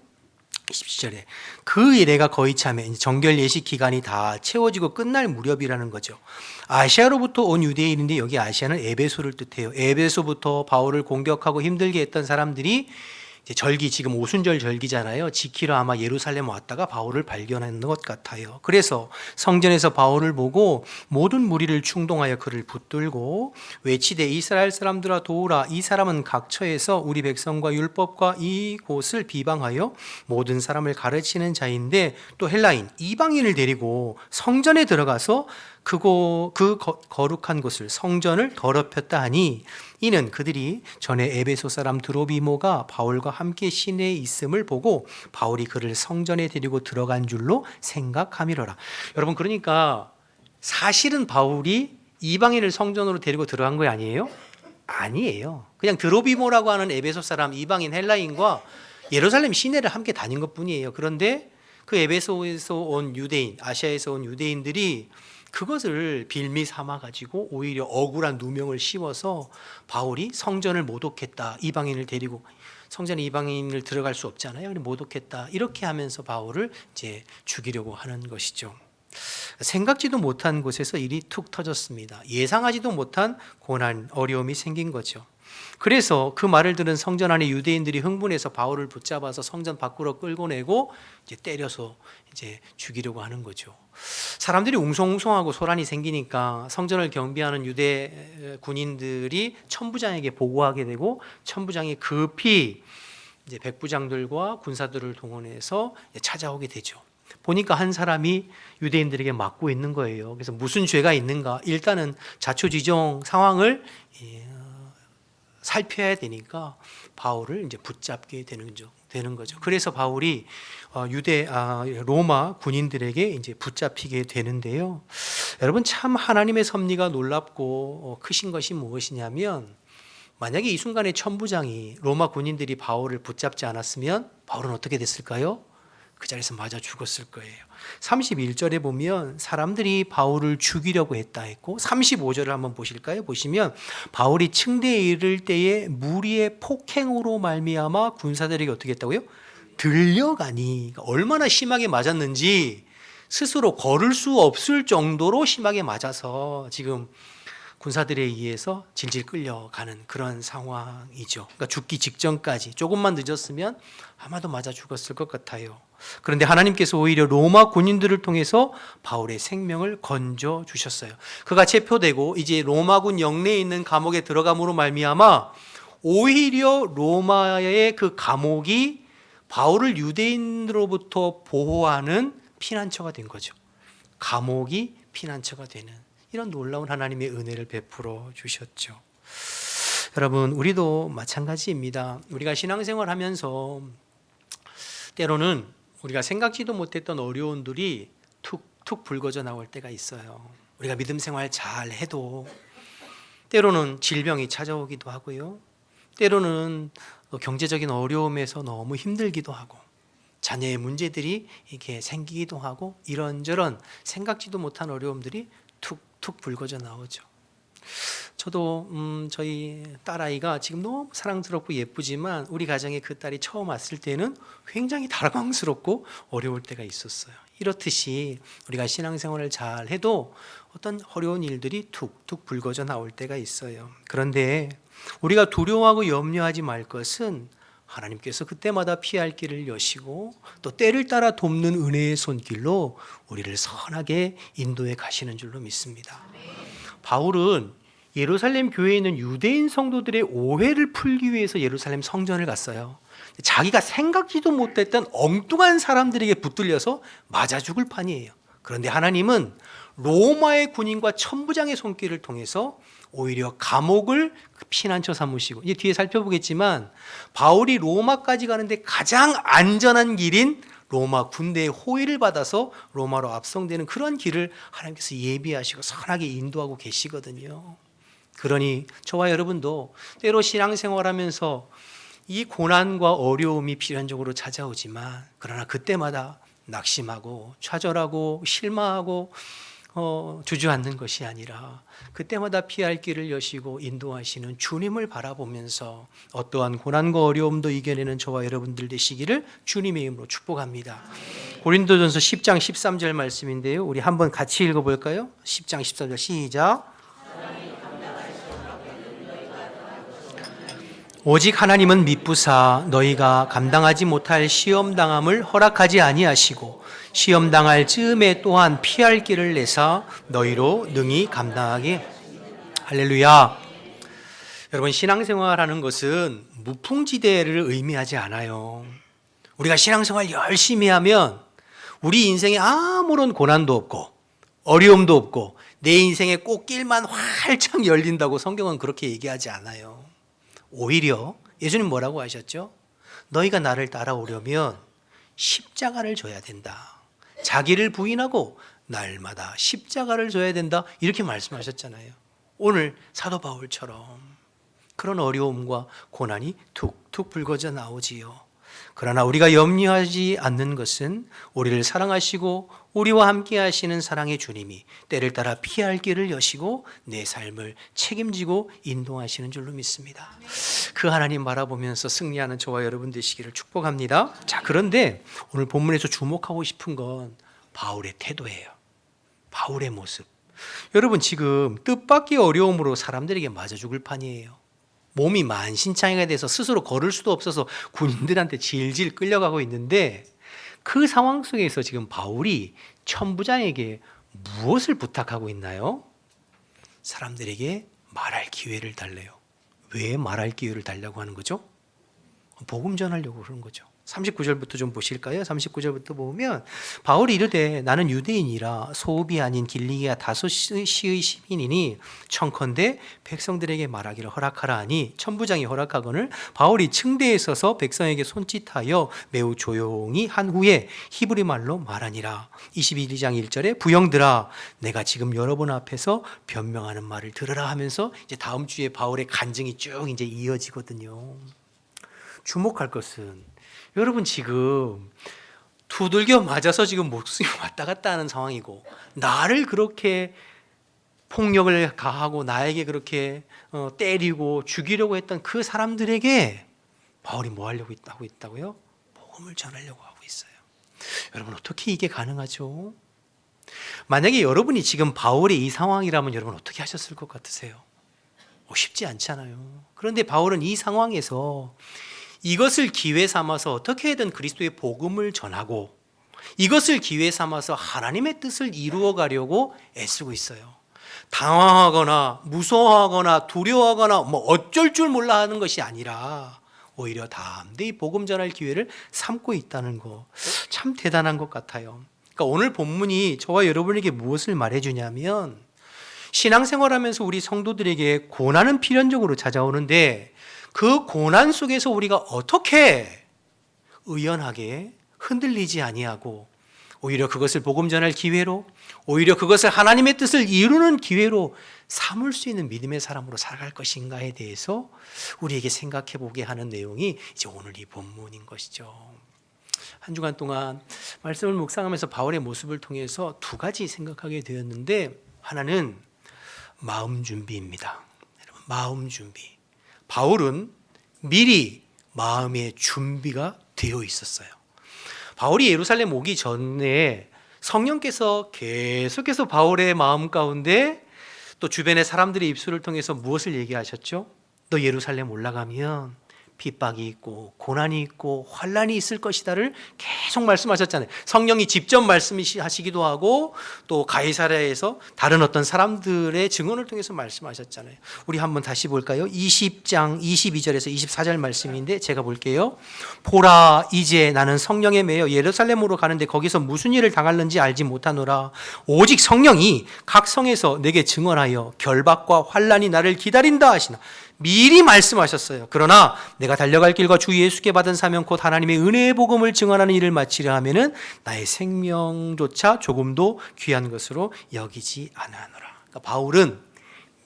27절에 그 일해가 거의 참에 정결 예식 기간이 다 채워지고 끝날 무렵이라는 거죠. 아시아로부터 온 유대인인데 여기 아시아는 에베소를 뜻해요. 에베소부터 바울을 공격하고 힘들게 했던 사람들이 이제 절기 지금 오순절 절기잖아요. 지키러 아마 예루살렘 왔다가 바울을 발견한 것 같아요. 그래서 성전에서 바울을 보고 모든 무리를 충동하여 그를 붙들고 외치되 이스라엘 사람들아 도우라. 이 사람은 각처에서 우리 백성과 율법과 이곳을 비방하여 모든 사람을 가르치는 자인데 또 헬라인 이방인을 데리고 성전에 들어가서 그 거룩한 곳을 성전을 더럽혔다 하니 이는 그들이 전에 에베소 사람 드로비모가 바울과 함께 시내에 있음을 보고 바울이 그를 성전에 데리고 들어간 줄로 생각함이로라. 여러분 그러니까 사실은 바울이 이방인을 성전으로 데리고 들어간 거 아니에요? 아니에요. 그냥 드로비모라고 하는 에베소 사람 이방인 헬라인과 예루살렘 시내를 함께 다닌 것뿐이에요. 그런데 그 에베소에서 온 유대인, 아시아에서 온 유대인들이 그것을 빌미 삼아 가지고 오히려 억울한 누명을 씌워서 바울이 성전을 모독했다. 이방인을 데리고 성전에 이방인을 들어갈 수 없잖아요. 모독했다. 이렇게 하면서 바울을 이제 죽이려고 하는 것이죠. 생각지도 못한 곳에서 일이 툭 터졌습니다. 예상하지도 못한 고난, 어려움이 생긴 거죠. 그래서 그 말을 들은 성전 안에 유대인들이 흥분해서 바울을 붙잡아서 성전 밖으로 끌고 내고 이제 때려서 이제 죽이려고 하는 거죠. 사람들이 웅성웅성하고 소란이 생기니까 성전을 경비하는 유대 군인들이 천부장에게 보고하게 되고 천부장이 급히 이제 백부장들과 군사들을 동원해서 찾아오게 되죠. 보니까 한 사람이 유대인들에게 맞고 있는 거예요. 그래서 무슨 죄가 있는가? 일단은 자초지종 상황을 살펴야 되니까 바울을 이제 붙잡게 되는 거죠. 그래서 바울이 로마 군인들에게 이제 붙잡히게 되는데요. 여러분 참 하나님의 섭리가 놀랍고 크신 것이 무엇이냐면 만약에 이 순간에 천부장이 로마 군인들이 바울을 붙잡지 않았으면 바울은 어떻게 됐을까요? 그 자리에서 맞아 죽었을 거예요. 31절에 보면 사람들이 바울을 죽이려고 했다 했고 35절을 한번 보실까요? 보시면 바울이 층대에 이를 때에 무리의 폭행으로 말미암아 군사들에게 어떻게 했다고요? 들려가니. 그러니까 얼마나 심하게 맞았는지 스스로 걸을 수 없을 정도로 심하게 맞아서 지금 군사들에 의해서 질질 끌려가는 그런 상황이죠. 그러니까 죽기 직전까지 조금만 늦었으면 아마도 맞아 죽었을 것 같아요. 그런데 하나님께서 오히려 로마 군인들을 통해서 바울의 생명을 건져 주셨어요. 그가 체포되고 이제 로마군 영내에 있는 감옥에 들어감으로 말미암아 오히려 로마의 그 감옥이 바울을 유대인으로부터 보호하는 피난처가 된 거죠. 감옥이 피난처가 되는 이런 놀라운 하나님의 은혜를 베풀어 주셨죠. 여러분 우리도 마찬가지입니다. 우리가 신앙생활 하면서 때로는 우리가 생각지도 못했던 어려움들이 툭툭 불거져 나올 때가 있어요. 우리가 믿음 생활 잘 해도 때로는 질병이 찾아오기도 하고요. 때로는 경제적인 어려움에서 너무 힘들기도 하고 자녀의 문제들이 이렇게 생기기도 하고 이런저런 생각지도 못한 어려움들이 툭툭 불거져 나오죠. 저도 저희 딸아이가 지금 너무 사랑스럽고 예쁘지만 우리 가정에 그 딸이 처음 왔을 때는 굉장히 당황스럽고 어려울 때가 있었어요. 이렇듯이 우리가 신앙생활을 잘 해도 어떤 어려운 일들이 툭툭 불거져 나올 때가 있어요. 그런데 우리가 두려워하고 염려하지 말 것은 하나님께서 그때마다 피할 길을 여시고 또 때를 따라 돕는 은혜의 손길로 우리를 선하게 인도해 가시는 줄로 믿습니다. 바울은 예루살렘 교회에 있는 유대인 성도들의 오해를 풀기 위해서 예루살렘 성전을 갔어요. 자기가 생각지도 못했던 엉뚱한 사람들에게 붙들려서 맞아 죽을 판이에요. 그런데 하나님은 로마의 군인과 천부장의 손길을 통해서 오히려 감옥을 피난처 삼으시고 이제 뒤에 살펴보겠지만 바울이 로마까지 가는데 가장 안전한 길인 로마 군대의 호의를 받아서 로마로 압송되는 그런 길을 하나님께서 예비하시고 선하게 인도하고 계시거든요. 그러니 저와 여러분도 때로 신앙생활하면서 이 고난과 어려움이 필연적으로 찾아오지만 그러나 그때마다 낙심하고 좌절하고 실망하고 주저앉는 것이 아니라 그때마다 피할 길을 여시고 인도하시는 주님을 바라보면서 어떠한 고난과 어려움도 이겨내는 저와 여러분들 되시기를 주님의 이름으로 축복합니다. 고린도전서 10장 13절 말씀인데요. 우리 한번 같이 읽어볼까요? 10장 13절 시작. 오직 하나님은 미쁘사 너희가 감당하지 못할 시험당함을 허락하지 아니하시고 시험당할 즈음에 또한 피할 길을 내사 너희로 능히 감당하게. 할렐루야. 여러분 신앙생활하는 것은 무풍지대를 의미하지 않아요. 우리가 신앙생활 열심히 하면 우리 인생에 아무런 고난도 없고 어려움도 없고 내 인생의 꽃길만 활짝 열린다고 성경은 그렇게 얘기하지 않아요. 오히려 예수님 뭐라고 하셨죠? 너희가 나를 따라오려면 십자가를 져야 된다. 자기를 부인하고 날마다 십자가를 져야 된다. 이렇게 말씀하셨잖아요. 오늘 사도 바울처럼 그런 어려움과 고난이 툭툭 불거져 나오지요. 그러나 우리가 염려하지 않는 것은 우리를 사랑하시고 우리와 함께 하시는 사랑의 주님이 때를 따라 피할 길을 여시고 내 삶을 책임지고 인도하시는 줄로 믿습니다. 그 하나님 바라보면서 승리하는 저와 여러분 되시기를 축복합니다. 자, 그런데 오늘 본문에서 주목하고 싶은 건 바울의 태도예요. 바울의 모습. 여러분, 지금 뜻밖의 어려움으로 사람들에게 맞아 죽을 판이에요. 몸이 만신창이가 돼서 스스로 걸을 수도 없어서 군인들한테 질질 끌려가고 있는데, 그 상황 속에서 지금 바울이 천부장에게 무엇을 부탁하고 있나요? 사람들에게 말할 기회를 달래요. 왜 말할 기회를 달라고 하는 거죠? 복음 전하려고 그러는 거죠. 39절부터 좀 보실까요? 39절부터 보면 바울이 이르되 나는 유대인이라 소읍이 아닌 길리기아 다소시의 시민이니 청컨대 백성들에게 말하기를 허락하라 하니 천부장이 허락하거늘 바울이 층대에 서서 백성에게 손짓하여 매우 조용히 한 후에 히브리 말로 말하니라. 22장 1절에 부형들아 내가 지금 여러분 앞에서 변명하는 말을 들으라 하면서 이제 다음 주에 바울의 간증이 쭉 이제 이어지거든요. 주목할 것은 여러분, 지금 두들겨 맞아서 지금 목숨이 왔다 갔다 하는 상황이고, 나를 그렇게 폭력을 가하고 나에게 그렇게 때리고 죽이려고 했던 그 사람들에게 바울이 뭐 하려고 하고 있다고요? 복음을 전하려고 하고 있어요. 여러분, 어떻게 이게 가능하죠? 만약에 여러분이 지금 바울의 이 상황이라면 여러분 어떻게 하셨을 것 같으세요? 쉽지 않잖아요. 그런데 바울은 이 상황에서 이것을 기회 삼아서 어떻게든 그리스도의 복음을 전하고 이것을 기회 삼아서 하나님의 뜻을 이루어 가려고 애쓰고 있어요. 당황하거나 무서워하거나 두려워하거나 뭐 어쩔 줄 몰라 하는 것이 아니라 오히려 담대히 복음 전할 기회를 삼고 있다는 거 참 대단한 것 같아요. 그러니까 오늘 본문이 저와 여러분에게 무엇을 말해주냐면, 신앙생활하면서 우리 성도들에게 고난은 필연적으로 찾아오는데 그 고난 속에서 우리가 어떻게 의연하게 흔들리지 아니하고 오히려 그것을 복음 전할 기회로, 오히려 그것을 하나님의 뜻을 이루는 기회로 삼을 수 있는 믿음의 사람으로 살아갈 것인가에 대해서 우리에게 생각해 보게 하는 내용이 이제 오늘 이 본문인 것이죠. 한 주간 동안 말씀을 묵상하면서 바울의 모습을 통해서 두 가지 생각하게 되었는데, 하나는 마음 준비입니다. 여러분, 마음 준비. 바울은 미리 마음의 준비가 되어 있었어요. 바울이 예루살렘 오기 전에 성령께서 계속해서 바울의 마음 가운데 또 주변의 사람들의 입술을 통해서 무엇을 얘기하셨죠? 너 예루살렘 올라가면 핍박이 있고 고난이 있고 환난이 있을 것이다를 계속 말씀하셨잖아요. 성령이 직접 말씀하시기도 하고 또 가이사랴에서 다른 어떤 사람들의 증언을 통해서 말씀하셨잖아요. 우리 한번 다시 볼까요? 20장 22절에서 24절 말씀인데 제가 볼게요. 보라, 이제 나는 성령에 매여 예루살렘으로 가는데 거기서 무슨 일을 당할는지 알지 못하노라. 오직 성령이 각 성에서 내게 증언하여 결박과 환난이 나를 기다린다 하시나. 미리 말씀하셨어요. 그러나 내가 달려갈 길과 주 예수께 받은 사명 곧 하나님의 은혜의 복음을 증언하는 일을 마치려 하면은 나의 생명조차 조금도 귀한 것으로 여기지 아니하노라. 그러니까 바울은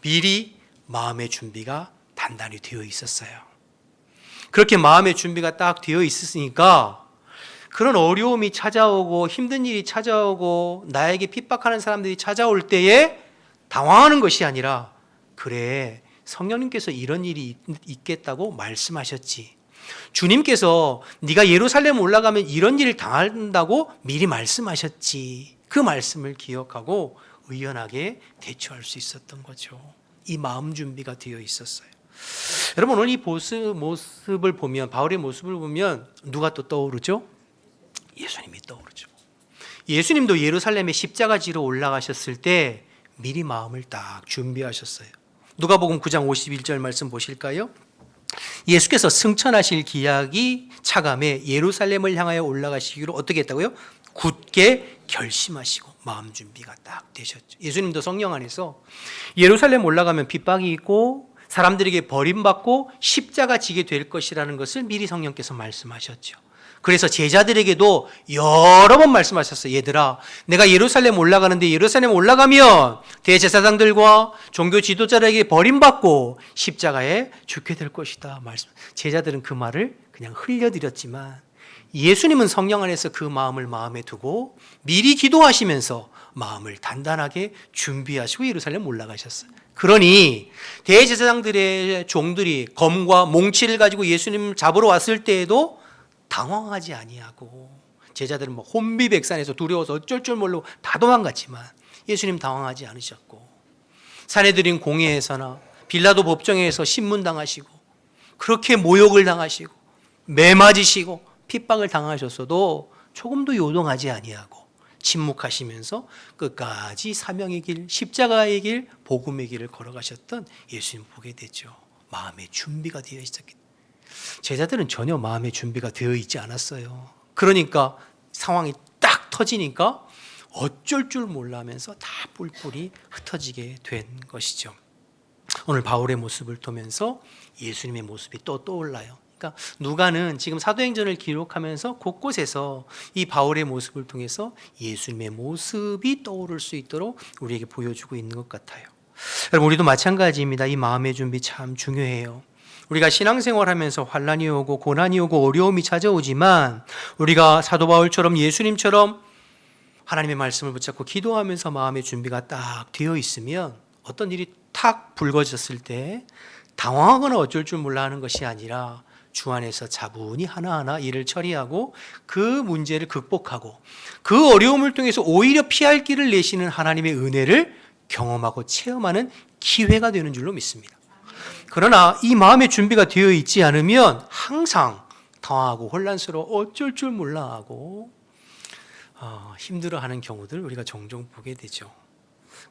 미리 마음의 준비가 단단히 되어 있었어요. 그렇게 마음의 준비가 딱 되어 있으니까 그런 어려움이 찾아오고 힘든 일이 찾아오고 나에게 핍박하는 사람들이 찾아올 때에 당황하는 것이 아니라, 그래, 성령님께서 이런 일이 있겠다고 말씀하셨지. 주님께서 네가 예루살렘 올라가면 이런 일을 당한다고 미리 말씀하셨지. 그 말씀을 기억하고 의연하게 대처할 수 있었던 거죠. 이 마음 준비가 되어 있었어요. 여러분, 오늘 이 모습을 보면, 바울의 모습을 보면 누가 또 떠오르죠? 예수님이 떠오르죠. 예수님도 예루살렘에 십자가 지러 올라가셨을 때 미리 마음을 딱 준비하셨어요. 누가복음 9장 51절 말씀 보실까요? 예수께서 승천하실 기약이 차감해 예루살렘을 향하여 올라가시기로 어떻게 했다고요? 굳게 결심하시고 마음 준비가 딱 되셨죠. 예수님도 성령 안에서 예루살렘 올라가면 핍박이 있고 사람들에게 버림받고 십자가 지게 될 것이라는 것을 미리 성령께서 말씀하셨죠. 그래서 제자들에게도 여러 번 말씀하셨어요. 얘들아, 내가 예루살렘 올라가는데 예루살렘 올라가면 대제사장들과 종교 지도자들에게 버림받고 십자가에 죽게 될 것이다. 말씀. 제자들은 그 말을 그냥 흘려드렸지만 예수님은 성령 안에서 그 마음을 마음에 두고 미리 기도하시면서 마음을 단단하게 준비하시고 예루살렘 올라가셨어요. 그러니 대제사장들의 종들이 검과 몽치를 가지고 예수님을 잡으러 왔을 때에도 당황하지 아니하고, 제자들은 뭐 혼비백산에서 두려워서 어쩔 줄 모르고 다 도망갔지만 예수님 당황하지 않으셨고, 산헤드린 공회에서나 빌라도 법정에서 신문당하시고 그렇게 모욕을 당하시고 매 맞으시고 핍박을 당하셨어도 조금도 요동하지 아니하고 침묵하시면서 끝까지 사명의 길, 십자가의 길, 복음의 길을 걸어가셨던 예수님 보게 되죠. 마음의 준비가 되어 있었기 때문에. 제자들은 전혀 마음의 준비가 되어 있지 않았어요. 그러니까 상황이 딱 터지니까 어쩔 줄 몰라 하면서 다 뿔뿔이 흩어지게 된 것이죠. 오늘 바울의 모습을 보면서 예수님의 모습이 또 떠올라요. 그러니까 누가는 지금 사도행전을 기록하면서 곳곳에서 이 바울의 모습을 통해서 예수님의 모습이 떠오를 수 있도록 우리에게 보여주고 있는 것 같아요. 여러분, 우리도 마찬가지입니다. 이 마음의 준비 참 중요해요. 우리가 신앙생활하면서 환난이 오고 고난이 오고 어려움이 찾아오지만 우리가 사도 바울처럼 예수님처럼 하나님의 말씀을 붙잡고 기도하면서 마음의 준비가 딱 되어 있으면 어떤 일이 탁 불거졌을 때 당황하거나 어쩔 줄 몰라 하는 것이 아니라 주 안에서 차분히 하나하나 일을 처리하고 그 문제를 극복하고 그 어려움을 통해서 오히려 피할 길을 내시는 하나님의 은혜를 경험하고 체험하는 기회가 되는 줄로 믿습니다. 그러나 이 마음의 준비가 되어 있지 않으면 항상 당황하고 혼란스러워 어쩔 줄 몰라 하고 힘들어하는 경우들 우리가 종종 보게 되죠.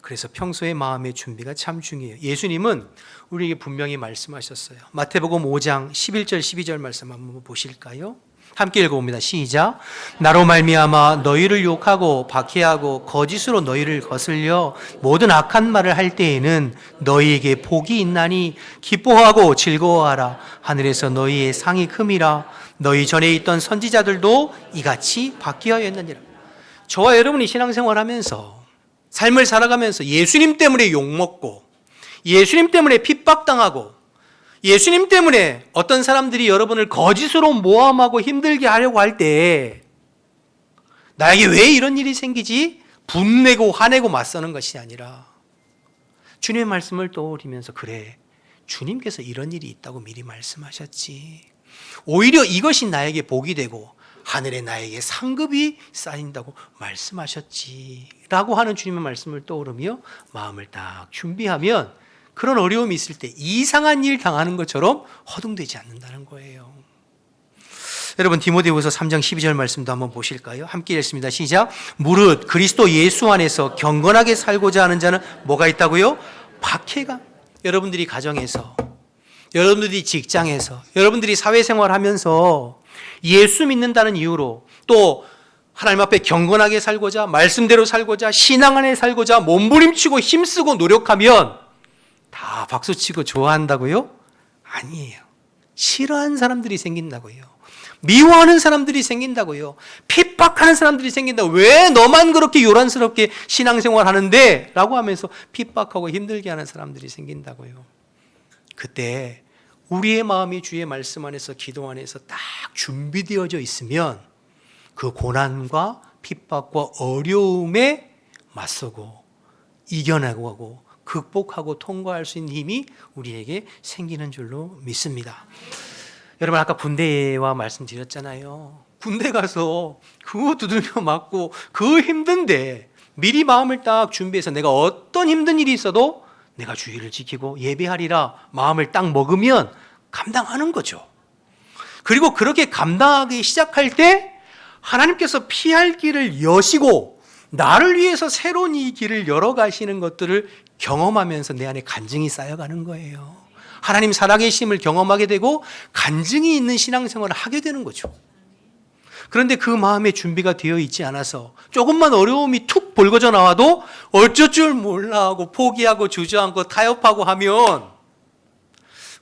그래서 평소에 마음의 준비가 참 중요해요. 예수님은 우리에게 분명히 말씀하셨어요. 마태복음 5장 11절 12절 말씀 한번 보실까요? 함께 읽어봅니다. 시작. 나로 말미암아 너희를 욕하고 박해하고 거짓으로 너희를 거슬려 모든 악한 말을 할 때에는 너희에게 복이 있나니 기뻐하고 즐거워하라. 하늘에서 너희의 상이 큼이라. 너희 전에 있던 선지자들도 이같이 바뀌어였느니라. 저와 여러분이 신앙생활하면서 삶을 살아가면서 예수님 때문에 욕먹고 예수님 때문에 핍박당하고 예수님 때문에 어떤 사람들이 여러분을 거짓으로 모함하고 힘들게 하려고 할 때 나에게 왜 이런 일이 생기지? 분내고 화내고 맞서는 것이 아니라 주님의 말씀을 떠올리면서 그래, 주님께서 이런 일이 있다고 미리 말씀하셨지. 오히려 이것이 나에게 복이 되고 하늘에 나에게 상급이 쌓인다고 말씀하셨지 라고 하는 주님의 말씀을 떠오르며 마음을 딱 준비하면 그런 어려움이 있을 때 이상한 일 당하는 것처럼 허둥대지 않는다는 거예요. 여러분, 디모데후서 3장 12절 말씀도 한번 보실까요? 함께 읽습니다. 시작. 무릇 그리스도 예수 안에서 경건하게 살고자 하는 자는 뭐가 있다고요? 박해가. 여러분들이 가정에서, 여러분들이 직장에서, 여러분들이 사회생활하면서 예수 믿는다는 이유로 또 하나님 앞에 경건하게 살고자, 말씀대로 살고자, 신앙 안에 살고자 몸부림치고 힘쓰고 노력하면 다 박수치고 좋아한다고요? 아니에요. 싫어하는 사람들이 생긴다고요. 미워하는 사람들이 생긴다고요. 핍박하는 사람들이 생긴다고. 왜 너만 그렇게 요란스럽게 신앙생활 하는데? 라고 하면서 핍박하고 힘들게 하는 사람들이 생긴다고요. 그때 우리의 마음이 주의 말씀 안에서 기도 안에서 딱 준비되어져 있으면 그 고난과 핍박과 어려움에 맞서고 이겨내고 하고 극복하고 통과할 수 있는 힘이 우리에게 생기는 줄로 믿습니다. 여러분, 아까 군대와 말씀드렸잖아요. 군대 가서 그거 두들겨 맞고 그 힘든데 미리 마음을 딱 준비해서 내가 어떤 힘든 일이 있어도 내가 주의를 지키고 예배하리라 마음을 딱 먹으면 감당하는 거죠. 그리고 그렇게 감당하기 시작할 때 하나님께서 피할 길을 여시고 나를 위해서 새로운 이 길을 열어가시는 것들을 경험하면서 내 안에 간증이 쌓여가는 거예요. 하나님 살아계심을 경험하게 되고 간증이 있는 신앙생활을 하게 되는 거죠. 그런데 그 마음의 준비가 되어 있지 않아서 조금만 어려움이 툭 벌거져 나와도 어쩔 줄 몰라 하고 포기하고 주저앉고 타협하고 하면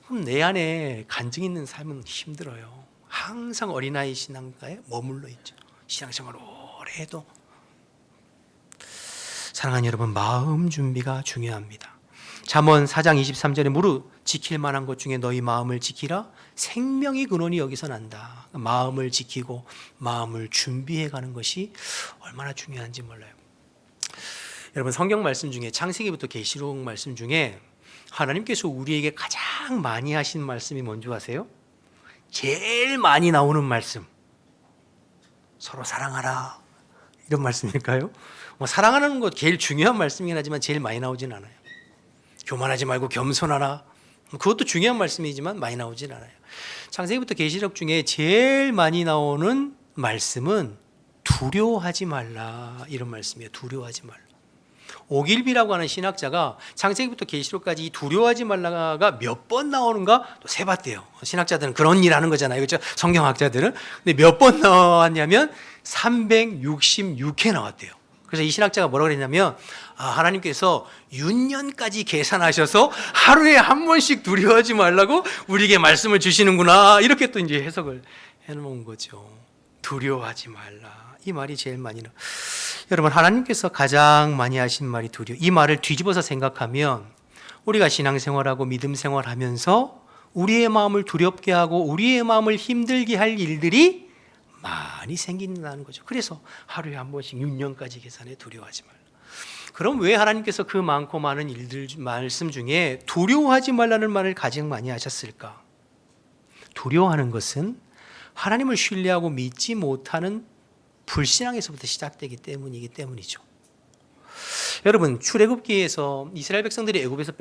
그럼 내 안에 간증 있는 삶은 힘들어요. 항상 어린아이 신앙가에 머물러 있죠. 신앙생활 오래 해도. 사랑하는 여러분, 마음 준비가 중요합니다. 잠언 4장 23절에 무릇 지킬 만한 것 중에 너희 마음을 지키라. 생명의 근원이 여기서 난다. 마음을 지키고 마음을 준비해 가는 것이 얼마나 중요한지 몰라요. 여러분, 성경 말씀 중에 창세기부터 계시록 말씀 중에 하나님께서 우리에게 가장 많이 하신 말씀이 뭔지 아세요? 제일 많이 나오는 말씀. 서로 사랑하라. 이런 말씀일까요? 사랑하는 것 제일 중요한 말씀이긴 하지만 제일 많이 나오진 않아요. 교만하지 말고 겸손하라. 그것도 중요한 말씀이지만 많이 나오진 않아요. 창세기부터 계시록 중에 제일 많이 나오는 말씀은 두려워하지 말라. 이런 말씀이에요. 두려워하지 말라. 오길비라고 하는 신학자가 창세기부터 계시록까지 이 두려워하지 말라가 몇 번 나오는가 또 세봤대요. 신학자들은 그런 일 하는 거잖아요. 그렇죠? 성경학자들은. 근데 몇 번 나왔냐면 366회 나왔대요. 그래서 이 신학자가 뭐라고 그랬냐면 하나님께서 윤년까지 계산하셔서 하루에 한 번씩 두려워하지 말라고 우리에게 말씀을 주시는구나. 이렇게 또 이제 해석을 해놓은 거죠. 두려워하지 말라. 이 말이 제일 많이 나와요. 여러분, 하나님께서 가장 많이 하신 말이 두려워. 이 말을 뒤집어서 생각하면 우리가 신앙생활하고 믿음생활하면서 우리의 마음을 두렵게 하고 우리의 마음을 힘들게 할 일들이 많이 생긴다는 거죠. 그래서 하루에 한 번씩 6년까지 계산해 두려워하지 말라. 그럼 왜 하나님께서 그 많고 많은 일들 말씀 중에 두려워하지 말라는 말을 가장 많이 하셨을까? 두려워하는 것은 하나님을 신뢰하고 믿지 못하는 불신앙에서부터 시작되기 때문이기 때문이죠. 여러분, 출애굽기에서 이스라엘 백성들이 애굽에서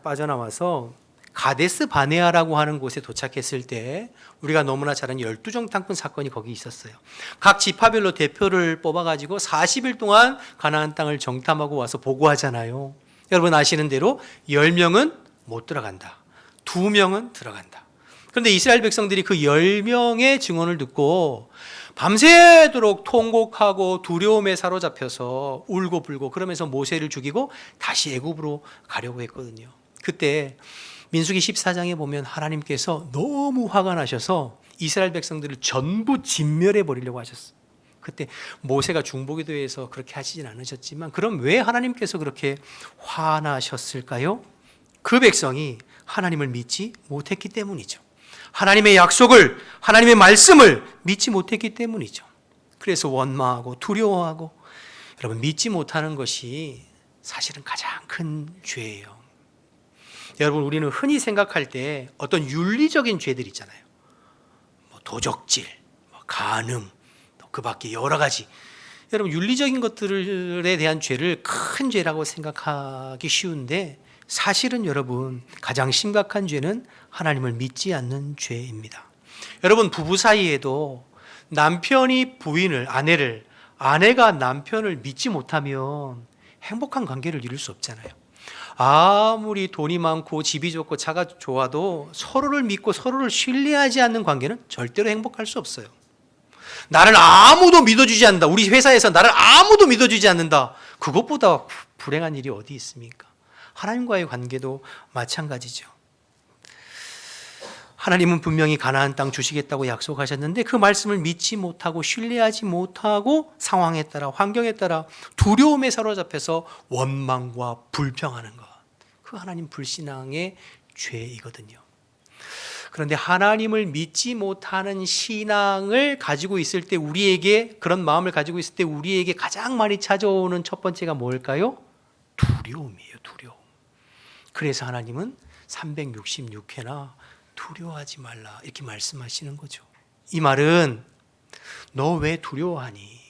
빠져나와서 가데스 바네아라고 하는 곳에 도착했을 때 우리가 너무나 잘 아는 12정탐꾼 사건이 거기 있었어요. 각 지파별로 대표를 뽑아가지고 40일 동안 가나안 땅을 정탐하고 와서 보고하잖아요. 여러분 아시는 대로 10명은 못 들어간다. 2명은 들어간다. 그런데 이스라엘 백성들이 그 10명의 증언을 듣고 밤새도록 통곡하고 두려움에 사로잡혀서 울고 불고 그러면서 모세를 죽이고 다시 애굽으로 가려고 했거든요. 그때 민수기 14장에 보면 하나님께서 너무 화가 나셔서 이스라엘 백성들을 전부 진멸해 버리려고 하셨어요. 그때 모세가 중보기도에서 그렇게 하시진 않으셨지만 그럼 왜 하나님께서 그렇게 화나셨을까요? 그 백성이 하나님을 믿지 못했기 때문이죠. 하나님의 약속을, 하나님의 말씀을 믿지 못했기 때문이죠. 그래서 원망하고 두려워하고, 여러분 믿지 못하는 것이 사실은 가장 큰 죄예요. 여러분, 우리는 흔히 생각할 때 어떤 윤리적인 죄들 있잖아요. 도적질, 간음, 그 밖에 여러 가지. 여러분, 윤리적인 것들에 대한 죄를 큰 죄라고 생각하기 쉬운데 사실은 여러분 가장 심각한 죄는 하나님을 믿지 않는 죄입니다. 여러분, 부부 사이에도 남편이 부인을, 아내가 남편을 믿지 못하면 행복한 관계를 이룰 수 없잖아요. 아무리 돈이 많고 집이 좋고 차가 좋아도 서로를 믿고 서로를 신뢰하지 않는 관계는 절대로 행복할 수 없어요. 나를 아무도 믿어주지 않는다. 우리 회사에서 나를 아무도 믿어주지 않는다. 그것보다 불행한 일이 어디 있습니까? 하나님과의 관계도 마찬가지죠. 하나님은 분명히 가나안 땅 주시겠다고 약속하셨는데 그 말씀을 믿지 못하고 신뢰하지 못하고 상황에 따라 환경에 따라 두려움에 사로잡혀서 원망과 불평하는 것, 그 하나님 불신앙의 죄이거든요. 그런데 하나님을 믿지 못하는 신앙을 가지고 있을 때 우리에게, 그런 마음을 가지고 있을 때 우리에게 가장 많이 찾아오는 첫 번째가 뭘까요? 두려움이에요. 두려움. 그래서 하나님은 366회나 두려워하지 말라 이렇게 말씀하시는 거죠. 이 말은 너 왜 두려워하니?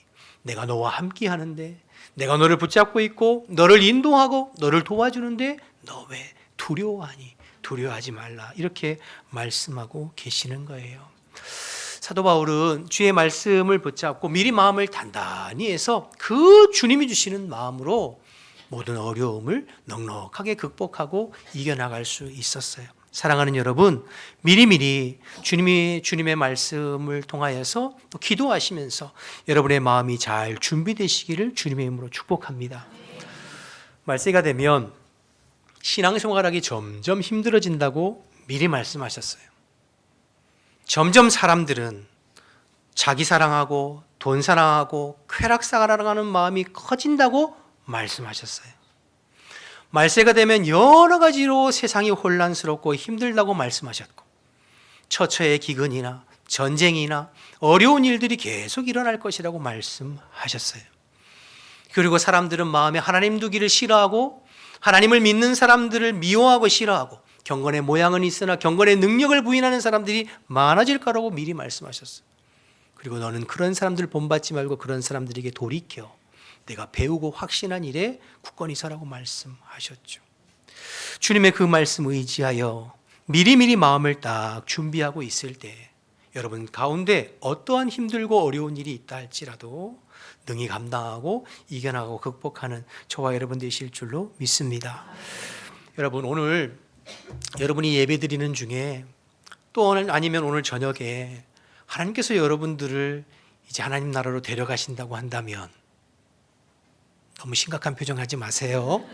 내가 너와 함께 하는데, 내가 너를 붙잡고 있고 너를 인도하고 너를 도와주는데 너 왜 두려워하니? 두려워하지 말라 이렇게 말씀하고 계시는 거예요. 사도 바울은 주의 말씀을 붙잡고 미리 마음을 단단히 해서 그 주님이 주시는 마음으로 모든 어려움을 넉넉하게 극복하고 이겨나갈 수 있었어요. 사랑하는 여러분, 미리미리 주님의 말씀을 통하여서 또 기도하시면서 여러분의 마음이 잘 준비되시기를 주님의 이름으로 축복합니다. 말세가 되면 신앙생활하기 점점 힘들어진다고 미리 말씀하셨어요. 점점 사람들은 자기 사랑하고 돈 사랑하고 쾌락 사랑하는 마음이 커진다고 말씀하셨어요. 말세가 되면 여러 가지로 세상이 혼란스럽고 힘들다고 말씀하셨고, 처처의 기근이나 전쟁이나 어려운 일들이 계속 일어날 것이라고 말씀하셨어요. 그리고 사람들은 마음에 하나님 두기를 싫어하고 하나님을 믿는 사람들을 미워하고 싫어하고, 경건의 모양은 있으나 경건의 능력을 부인하는 사람들이 많아질 거라고 미리 말씀하셨어요. 그리고 너는 그런 사람들 본받지 말고 그런 사람들에게 돌이켜 내가 배우고 확신한 일에 굳건히 서라고 말씀하셨죠. 주님의 그 말씀 의지하여 미리미리 마음을 딱 준비하고 있을 때 여러분 가운데 어떠한 힘들고 어려운 일이 있다 할지라도 능히 감당하고 이겨나가고 극복하는 저와 여러분 되실 줄로 믿습니다. 여러분, 오늘 여러분이 예배드리는 중에 또 오늘 아니면 오늘 저녁에 하나님께서 여러분들을 이제 하나님 나라로 데려가신다고 한다면, 너무 심각한 표정 하지 마세요.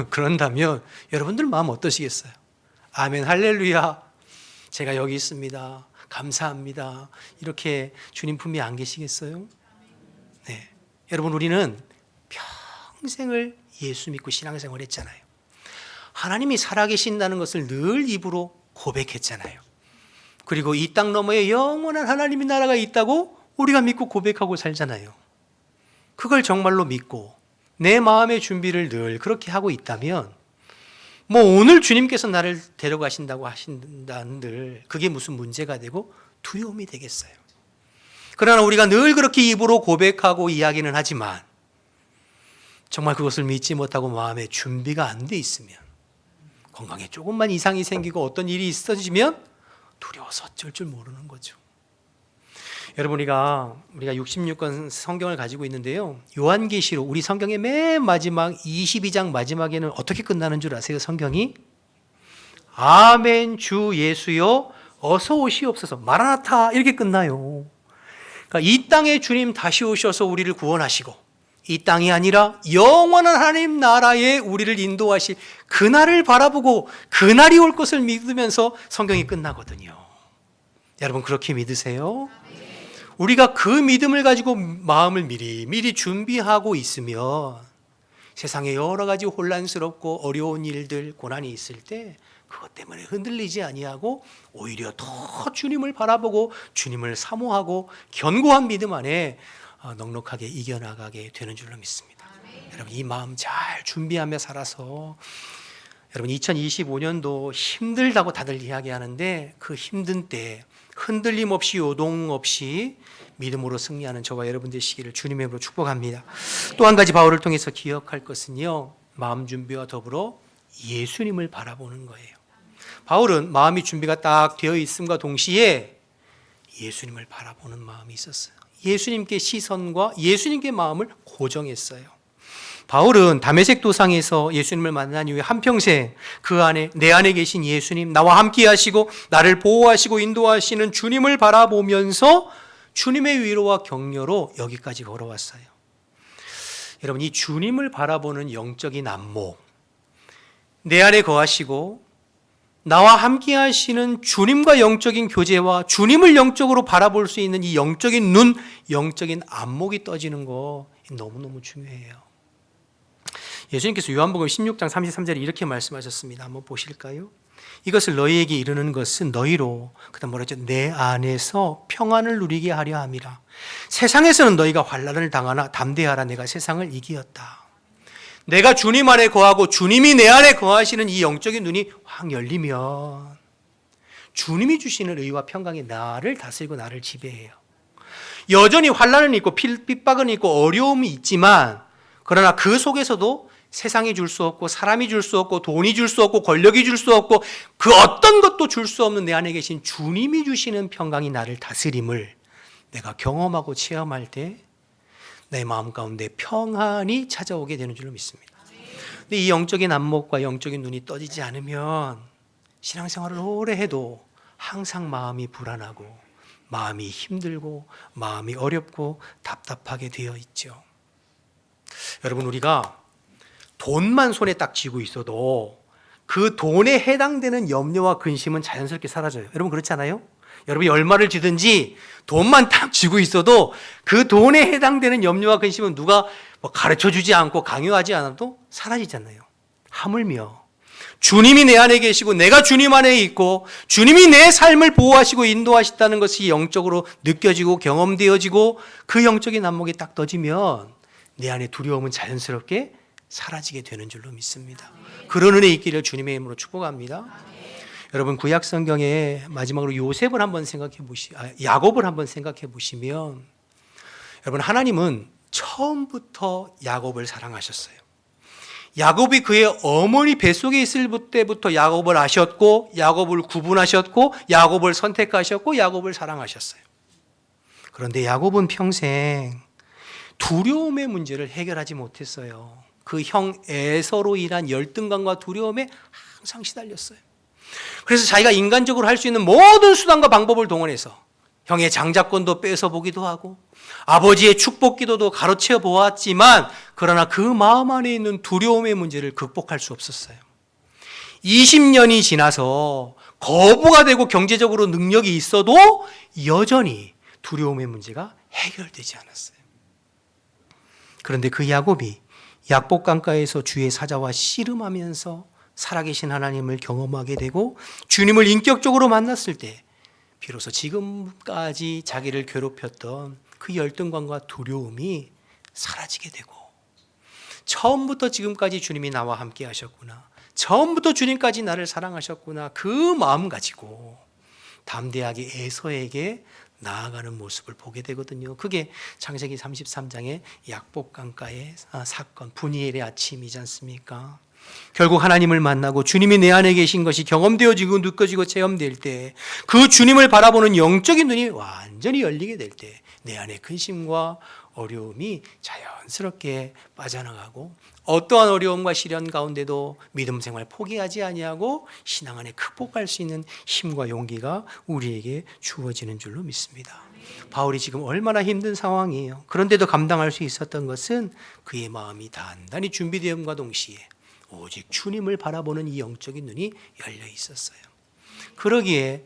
그런다면 여러분들 마음 어떠시겠어요? 아멘, 할렐루야, 제가 여기 있습니다, 감사합니다, 이렇게 주님 품에 안 계시겠어요? 네, 여러분, 우리는 평생을 예수 믿고 신앙생활 했잖아요. 하나님이 살아계신다는 것을 늘 입으로 고백했잖아요. 그리고 이 땅 너머에 영원한 하나님의 나라가 있다고 우리가 믿고 고백하고 살잖아요. 그걸 정말로 믿고 내 마음의 준비를 늘 그렇게 하고 있다면, 뭐 오늘 주님께서 나를 데려가신다고 하신다는들 그게 무슨 문제가 되고 두려움이 되겠어요. 그러나 우리가 늘 그렇게 입으로 고백하고 이야기는 하지만 정말 그것을 믿지 못하고 마음의 준비가 안 돼 있으면, 건강에 조금만 이상이 생기고 어떤 일이 있어지면 두려워서 어쩔 줄 모르는 거죠. 여러분, 우리가 66권 성경을 가지고 있는데요, 요한계시록 우리 성경의 맨 마지막 22장 마지막에는 어떻게 끝나는 줄 아세요? 성경이 아멘 주 예수여 어서 오시옵소서 마라나타 이렇게 끝나요. 그러니까 이 땅에 주님 다시 오셔서 우리를 구원하시고 이 땅이 아니라 영원한 하나님 나라에 우리를 인도하실 그날을 바라보고 그날이 올 것을 믿으면서 성경이 끝나거든요. 여러분, 그렇게 믿으세요? 우리가 그 믿음을 가지고 마음을 미리 준비하고 있으면 세상에 여러 가지 혼란스럽고 어려운 일들, 고난이 있을 때 그것 때문에 흔들리지 아니하고 오히려 더 주님을 바라보고 주님을 사모하고 견고한 믿음 안에 넉넉하게 이겨나가게 되는 줄로 믿습니다. 여러분, 이 마음 잘 준비하며 살아서 여러분 2025년도 힘들다고 다들 이야기하는데 그 힘든 때 흔들림 없이 요동 없이 믿음으로 승리하는 저와 여러분 되시기를 주님의 이름으로 축복합니다. 또 한 가지 바울을 통해서 기억할 것은요, 마음 준비와 더불어 예수님을 바라보는 거예요. 바울은 마음이 준비가 딱 되어 있음과 동시에 예수님을 바라보는 마음이 있었어요. 예수님께 시선과 예수님께 마음을 고정했어요. 바울은 다메섹 도상에서 예수님을 만난 이후에 한평생 그 안에 내 안에 계신 예수님, 나와 함께 하시고 나를 보호하시고 인도하시는 주님을 바라보면서 주님의 위로와 격려로 여기까지 걸어왔어요. 여러분, 이 주님을 바라보는 영적인 안목, 내 안에 거하시고 나와 함께 하시는 주님과 영적인 교제와 주님을 영적으로 바라볼 수 있는 이 영적인 눈, 영적인 안목이 떠지는 거 너무너무 중요해요. 예수님께서 요한복음 16장 33절에 이렇게 말씀하셨습니다. 한번 보실까요? 이것을 너희에게 이르는 것은 너희로, 그다음 뭐라 했죠? 내 안에서 평안을 누리게 하려 함이라. 세상에서는 너희가 환난을 당하나 담대하라, 내가 세상을 이기었다. 내가 주님 안에 거하고 주님이 내 안에 거하시는 이 영적인 눈이 확 열리면 주님이 주시는 의와 평강이 나를 다스리고 나를 지배해요. 여전히 환난은 있고 핍박은 있고 어려움이 있지만, 그러나 그 속에서도 세상이 줄 수 없고 사람이 줄 수 없고 돈이 줄 수 없고 권력이 줄 수 없고 그 어떤 것도 줄 수 없는 내 안에 계신 주님이 주시는 평강이 나를 다스림을 내가 경험하고 체험할 때 내 마음 가운데 평안이 찾아오게 되는 줄로 믿습니다. 근데 이 영적인 안목과 영적인 눈이 떠지지 않으면 신앙생활을 오래 해도 항상 마음이 불안하고 마음이 힘들고 마음이 어렵고 답답하게 되어 있죠. 여러분, 우리가 돈만 손에 딱 쥐고 있어도 그 돈에 해당되는 염려와 근심은 자연스럽게 사라져요. 여러분, 그렇지 않아요? 여러분이 얼마를 주든지 돈만 딱 쥐고 있어도 그 돈에 해당되는 염려와 근심은 누가 뭐 가르쳐주지 않고 강요하지 않아도 사라지잖아요. 하물며 주님이 내 안에 계시고 내가 주님 안에 있고 주님이 내 삶을 보호하시고 인도하시다는 것이 영적으로 느껴지고 경험되어지고 그 영적인 안목이 딱 떠지면 내 안에 두려움은 자연스럽게 사라지게 되는 줄로 믿습니다. 그런 은혜 있기를 주님의 이름으로 축복합니다. 여러분 구약 성경에 마지막으로 요셉을 한번 야곱을 한번 생각해 보시면 여러분 하나님은 처음부터 야곱을 사랑하셨어요. 야곱이 그의 어머니 뱃속에 있을 때부터 야곱을 아셨고 야곱을 구분하셨고 야곱을 선택하셨고 야곱을 사랑하셨어요. 그런데 야곱은 평생 두려움의 문제를 해결하지 못했어요. 그 형 에서로 인한 열등감과 두려움에 항상 시달렸어요. 그래서 자기가 인간적으로 할 수 있는 모든 수단과 방법을 동원해서 형의 장자권도 뺏어보기도 하고 아버지의 축복 기도도 가로채어 보았지만 그러나 그 마음 안에 있는 두려움의 문제를 극복할 수 없었어요. 20년이 지나서 거부가 되고 경제적으로 능력이 있어도 여전히 두려움의 문제가 해결되지 않았어요. 그런데 그 야곱이 약복 강가에서 주의 사자와 씨름하면서 살아계신 하나님을 경험하게 되고 주님을 인격적으로 만났을 때 비로소 지금까지 자기를 괴롭혔던 그 열등감과 두려움이 사라지게 되고 처음부터 지금까지 주님이 나와 함께 하셨구나. 처음부터 주님까지 나를 사랑하셨구나. 그 마음 가지고 담대하게 에서에게 나아가는 모습을 보게 되거든요. 그게 창세기 33장의 약복 강가의 사건, 분이엘의 아침이지 않습니까? 결국 하나님을 만나고 주님이 내 안에 계신 것이 경험되어지고 느껴지고 체험될 때 그 주님을 바라보는 영적인 눈이 완전히 열리게 될 때 내 안에 근심과 어려움이 자연스럽게 빠져나가고 어떠한 어려움과 시련 가운데도 믿음 생활 포기하지 아니하고 신앙 안에 극복할 수 있는 힘과 용기가 우리에게 주어지는 줄로 믿습니다. 바울이 지금 얼마나 힘든 상황이에요. 그런데도 감당할 수 있었던 것은 그의 마음이 단단히 준비되음과 동시에 오직 주님을 바라보는 이 영적인 눈이 열려 있었어요. 그러기에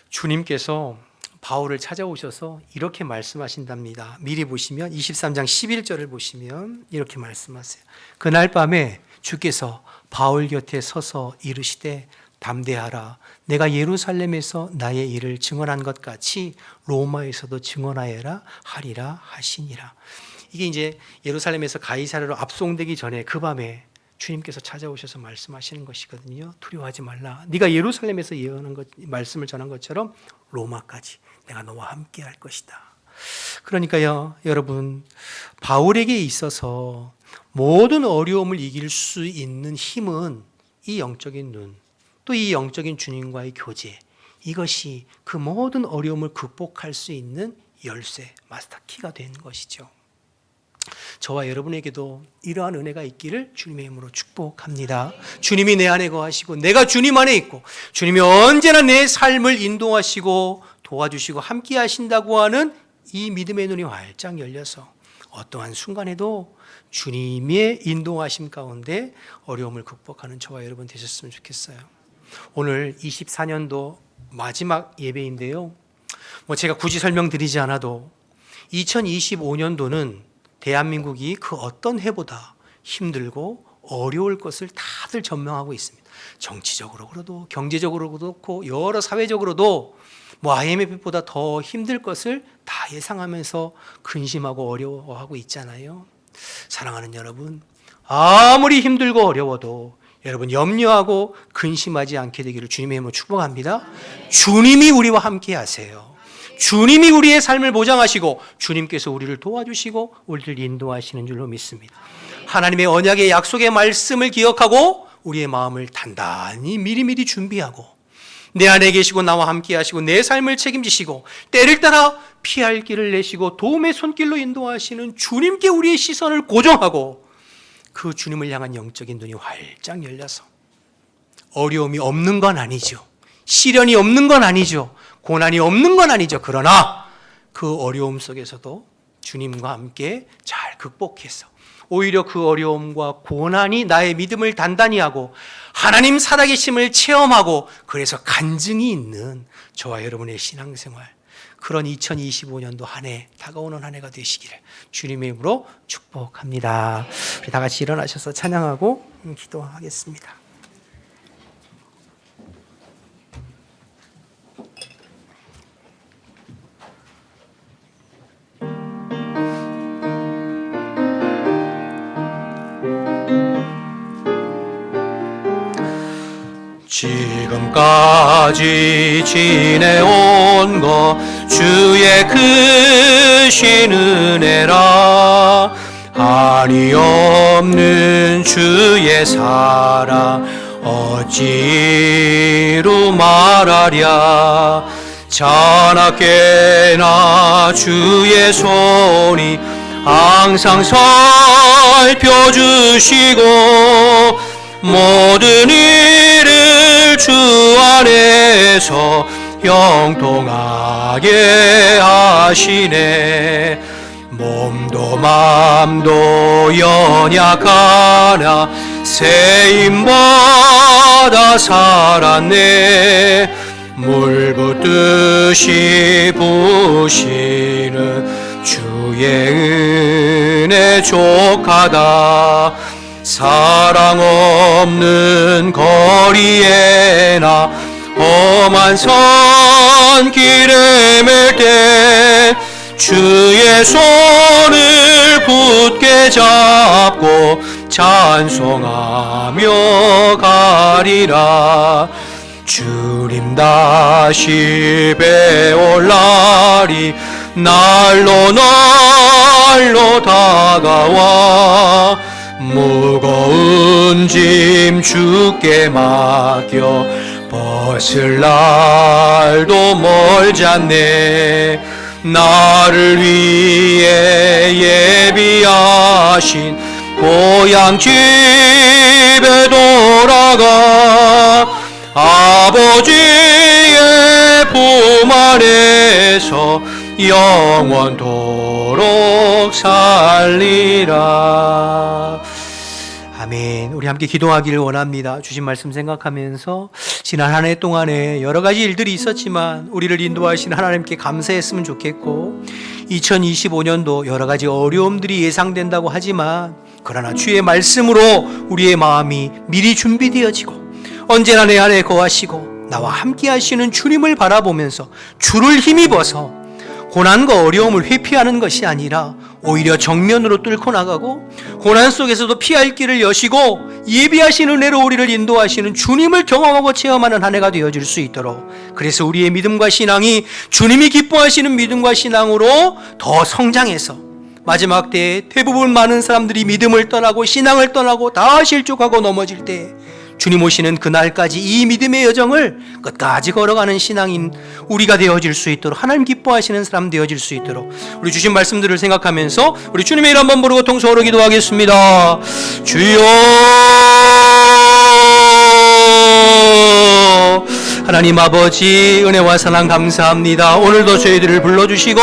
주님께서 바울을 찾아오셔서 이렇게 말씀하신답니다. 미리 보시면 23장 11절을 보시면 이렇게 말씀하세요. 그날 밤에 주께서 바울 곁에 서서 이르시되 담대하라. 내가 예루살렘에서 나의 일을 증언한 것 같이 로마에서도 증언하여라 하리라 하시니라. 이게 이제 예루살렘에서 가이사랴로 압송되기 전에 그 밤에 주님께서 찾아오셔서 말씀하시는 것이거든요. 두려워하지 말라. 네가 예루살렘에서 예언한 것, 말씀을 전한 것처럼 로마까지 내가 너와 함께 할 것이다. 그러니까요, 여러분, 바울에게 있어서 모든 어려움을 이길 수 있는 힘은 이 영적인 눈, 또 이 영적인 주님과의 교제, 이것이 그 모든 어려움을 극복할 수 있는 열쇠, 마스터키가 된 것이죠. 저와 여러분에게도 이러한 은혜가 있기를 주님의 이름으로 축복합니다. 주님이 내 안에 거하시고 내가 주님 안에 있고 주님이 언제나 내 삶을 인도하시고 도와주시고 함께 하신다고 하는 이 믿음의 눈이 활짝 열려서 어떠한 순간에도 주님의 인도하심 가운데 어려움을 극복하는 저와 여러분 되셨으면 좋겠어요. 오늘 24년도 마지막 예배인데요. 제가 굳이 설명드리지 않아도 2025년도는 대한민국이 그 어떤 해보다 힘들고 어려울 것을 다들 전망하고 있습니다. 정치적으로 그래도 경제적으로도 그렇고 여러 사회적으로도 IMF보다 더 힘들 것을 다 예상하면서 근심하고 어려워하고 있잖아요. 사랑하는 여러분, 아무리 힘들고 어려워도 여러분 염려하고 근심하지 않게 되기를 주님의 이름으로 축복합니다. 주님이 우리와 함께 하세요. 주님이 우리의 삶을 보장하시고 주님께서 우리를 도와주시고 우리를 인도하시는 줄로 믿습니다. 하나님의 언약의 약속의 말씀을 기억하고 우리의 마음을 단단히 미리미리 준비하고 내 안에 계시고 나와 함께 하시고 내 삶을 책임지시고 때를 따라 피할 길을 내시고 도움의 손길로 인도하시는 주님께 우리의 시선을 고정하고 그 주님을 향한 영적인 눈이 활짝 열려서 어려움이 없는 건 아니죠. 시련이 없는 건 아니죠. 고난이 없는 건 아니죠. 그러나 그 어려움 속에서도 주님과 함께 잘 극복해서 오히려 그 어려움과 고난이 나의 믿음을 단단히 하고 하나님 살아계심을 체험하고 그래서 간증이 있는 저와 여러분의 신앙생활, 그런 2025년도 한 해, 다가오는 한 해가 되시기를 주님의 이름으로 축복합니다. 우리 다 같이 일어나셔서 찬양하고 기도하겠습니다. 지금까지 지내온 것 주의 크신 은혜라. 한이 없는 주의 사랑 어찌로 말하랴. 자나깨나 주의 손이 항상 살펴주시고 모든 일을 주 안에서 형통하게 하시네. 몸도 맘도 연약하나 세임받아 살았네. 물 붓듯이 부시는 주의 은혜 족하다. 사랑 없는 거리에나 험한 선길에 맬 때 주의 손을 굳게 잡고 찬송하며 가리라. 주님 다시 배올 날이 날로 다가와 무거운 짐 주께 맡겨 벗을 날도 멀지 않네. 나를 위해 예비하신 고향 집에 돌아가 아버지의 품 안에서 영원토록 살리라. 아멘. 우리 함께 기도하기를 원합니다. 주신 말씀 생각하면서 지난 한 해 동안에 여러 가지 일들이 있었지만 우리를 인도하신 하나님께 감사했으면 좋겠고, 2025년도 여러 가지 어려움들이 예상된다고 하지만 그러나 주의 말씀으로 우리의 마음이 미리 준비되어지고 언제나 내 안에 거하시고 나와 함께 하시는 주님을 바라보면서 주를 힘입어서 고난과 어려움을 회피하는 것이 아니라 오히려 정면으로 뚫고 나가고 고난 속에서도 피할 길을 여시고 예비하신 은혜로 우리를 인도하시는 주님을 경험하고 체험하는 한 해가 되어질 수 있도록, 그래서 우리의 믿음과 신앙이 주님이 기뻐하시는 믿음과 신앙으로 더 성장해서 마지막 때에 대부분 많은 사람들이 믿음을 떠나고 신앙을 떠나고 다 실족하고 넘어질 때 주님 오시는 그날까지 이 믿음의 여정을 끝까지 걸어가는 신앙인 우리가 되어질 수 있도록, 하나님 기뻐하시는 사람 되어질 수 있도록 우리 주신 말씀들을 생각하면서 우리 주님의 이름 한번 부르고 통성으로 기도하겠습니다. 주여, 하나님 아버지 은혜와 사랑 감사합니다. 오늘도 저희들을 불러주시고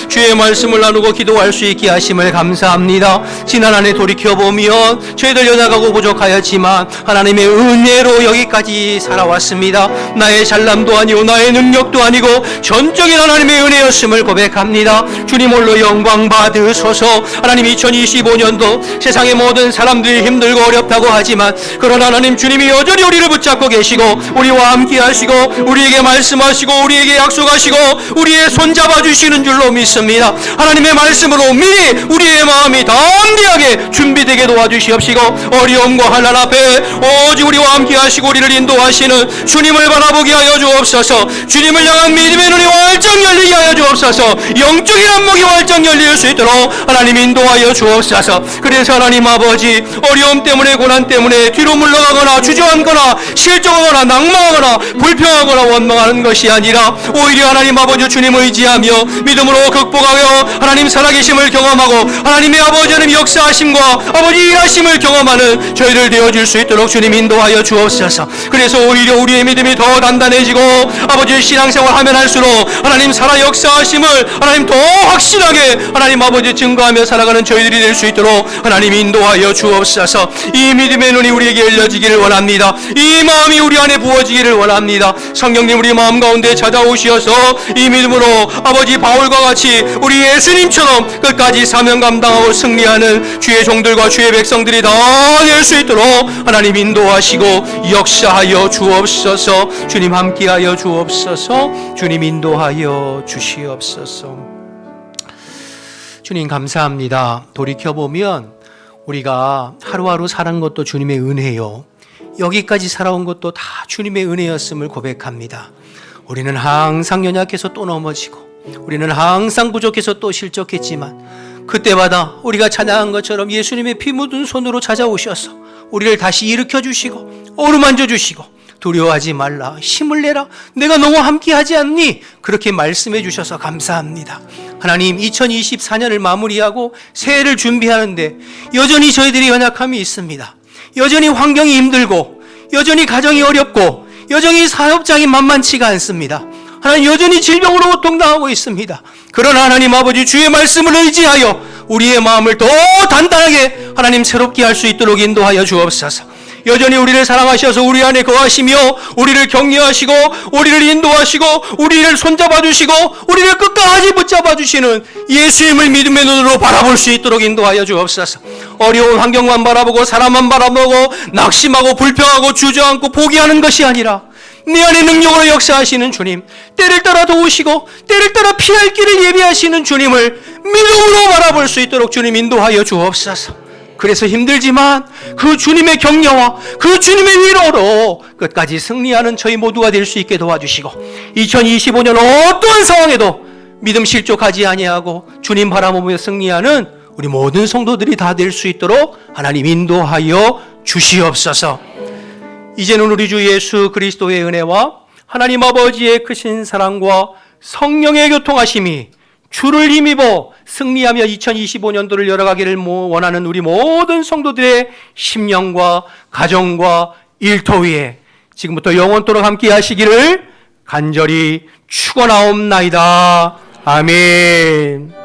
주의 말씀을 나누고 기도할 수 있게 하심을 감사합니다. 지난 한 해 돌이켜보면 저희들 연약하고 부족하였지만 하나님의 은혜로 여기까지 살아왔습니다. 나의 잘남도 아니고 나의 능력도 아니고 전적인 하나님의 은혜였음을 고백합니다. 주님 홀로 영광 받으소서. 하나님 2025년도 세상의 모든 사람들이 힘들고 어렵다고 하지만 그러나 하나님 주님이 여전히 우리를 붙잡고 계시고 우리와 함께 하시고 우리에게 말씀하시고 우리에게 약속하시고 우리의 손잡아 주시는 줄로 믿습니다. 하나님의 말씀으로 미리 우리의 마음이 담대하게 준비되게 도와주시옵시고 어려움과 환난 앞에 오직 우리와 함께 하시고 우리를 인도하시는 주님을 바라보게 하여 주옵소서. 주님을 향한 믿음의 눈이 활짝 열리게 하여 주옵소서. 영적인 안목이 활짝 열릴 수 있도록 하나님 인도하여 주옵소서. 그래서 하나님 아버지 어려움 때문에 고난 때문에 뒤로 물러가거나 주저앉거나 실족하거나 낙망하거나 불평하거나 원망하는 것이 아니라 오히려 하나님 아버지 주님 의지하며 믿음으로 극복하여 하나님 살아계심을 경험하고 하나님의 아버지 하나님 역사하심과 아버지 일하심을 경험하는 저희들 되어줄 수 있도록 주님 인도하여 주옵소서. 그래서 오히려 우리의 믿음이 더 단단해지고 아버지의 신앙생활 하면 할수록 하나님 살아 역사하심을 하나님 더 확실하게 하나님 아버지 증거하며 살아가는 저희들이 될 수 있도록 하나님 인도하여 주옵소서. 이 믿음의 눈이 우리에게 열려지기를 원합니다. 이 마음이 우리 안에 부어지기를 원합니다. 성령님 우리 마음 가운데 찾아오시어서 이 믿음으로 아버지 바울과 같이 우리 예수님처럼 끝까지 사명 감당하고 승리하는 주의 종들과 주의 백성들이 다 될 수 있도록 하나님 인도하시고 역사하여 주옵소서. 주님 함께하여 주옵소서. 주님 인도하여 주시옵소서. 주님 감사합니다. 돌이켜보면 우리가 하루하루 살아온 것도 주님의 은혜요, 여기까지 살아온 것도 다 주님의 은혜였음을 고백합니다. 우리는 항상 연약해서 또 넘어지고 우리는 항상 부족해서 또 실족했지만 그때마다 우리가 찬양한 것처럼 예수님의 피 묻은 손으로 찾아오셔서 우리를 다시 일으켜 주시고 어루만져 주시고 두려워하지 말라, 힘을 내라, 내가 너와 함께하지 않니? 그렇게 말씀해 주셔서 감사합니다. 하나님, 2024년을 마무리하고 새해를 준비하는데 여전히 저희들이 연약함이 있습니다. 여전히 환경이 힘들고 여전히 가정이 어렵고 여전히 사업장이 만만치가 않습니다. 하나님, 여전히 질병으로 고통당하고 있습니다. 그러나 하나님 아버지 주의 말씀을 의지하여 우리의 마음을 더 단단하게 하나님 새롭게 할 수 있도록 인도하여 주옵소서. 여전히 우리를 사랑하셔서 우리 안에 거하시며 우리를 격려하시고 우리를 인도하시고 우리를 손잡아 주시고 우리를 끝까지 붙잡아 주시는 예수님을 믿음의 눈으로 바라볼 수 있도록 인도하여 주옵소서. 어려운 환경만 바라보고 사람만 바라보고 낙심하고 불평하고 주저앉고 포기하는 것이 아니라 내 안에 능력으로 역사하시는 주님, 때를 따라 도우시고 때를 따라 피할 길을 예비하시는 주님을 믿음으로 바라볼 수 있도록 주님 인도하여 주옵소서. 그래서 힘들지만 그 주님의 격려와 그 주님의 위로로 끝까지 승리하는 저희 모두가 될 수 있게 도와주시고 2025년 어떠한 상황에도 믿음 실족하지 아니하고 주님 바라보며 승리하는 우리 모든 성도들이 다 될 수 있도록 하나님 인도하여 주시옵소서. 이제는 우리 주 예수 그리스도의 은혜와 하나님 아버지의 크신 사랑과 성령의 교통하심이 주를 힘입어 승리하며 2025년도를 열어가기를 원하는 우리 모든 성도들의 심령과 가정과 일터 위에 지금부터 영원토록 함께 하시기를 간절히 축원하옵나이다. 아멘.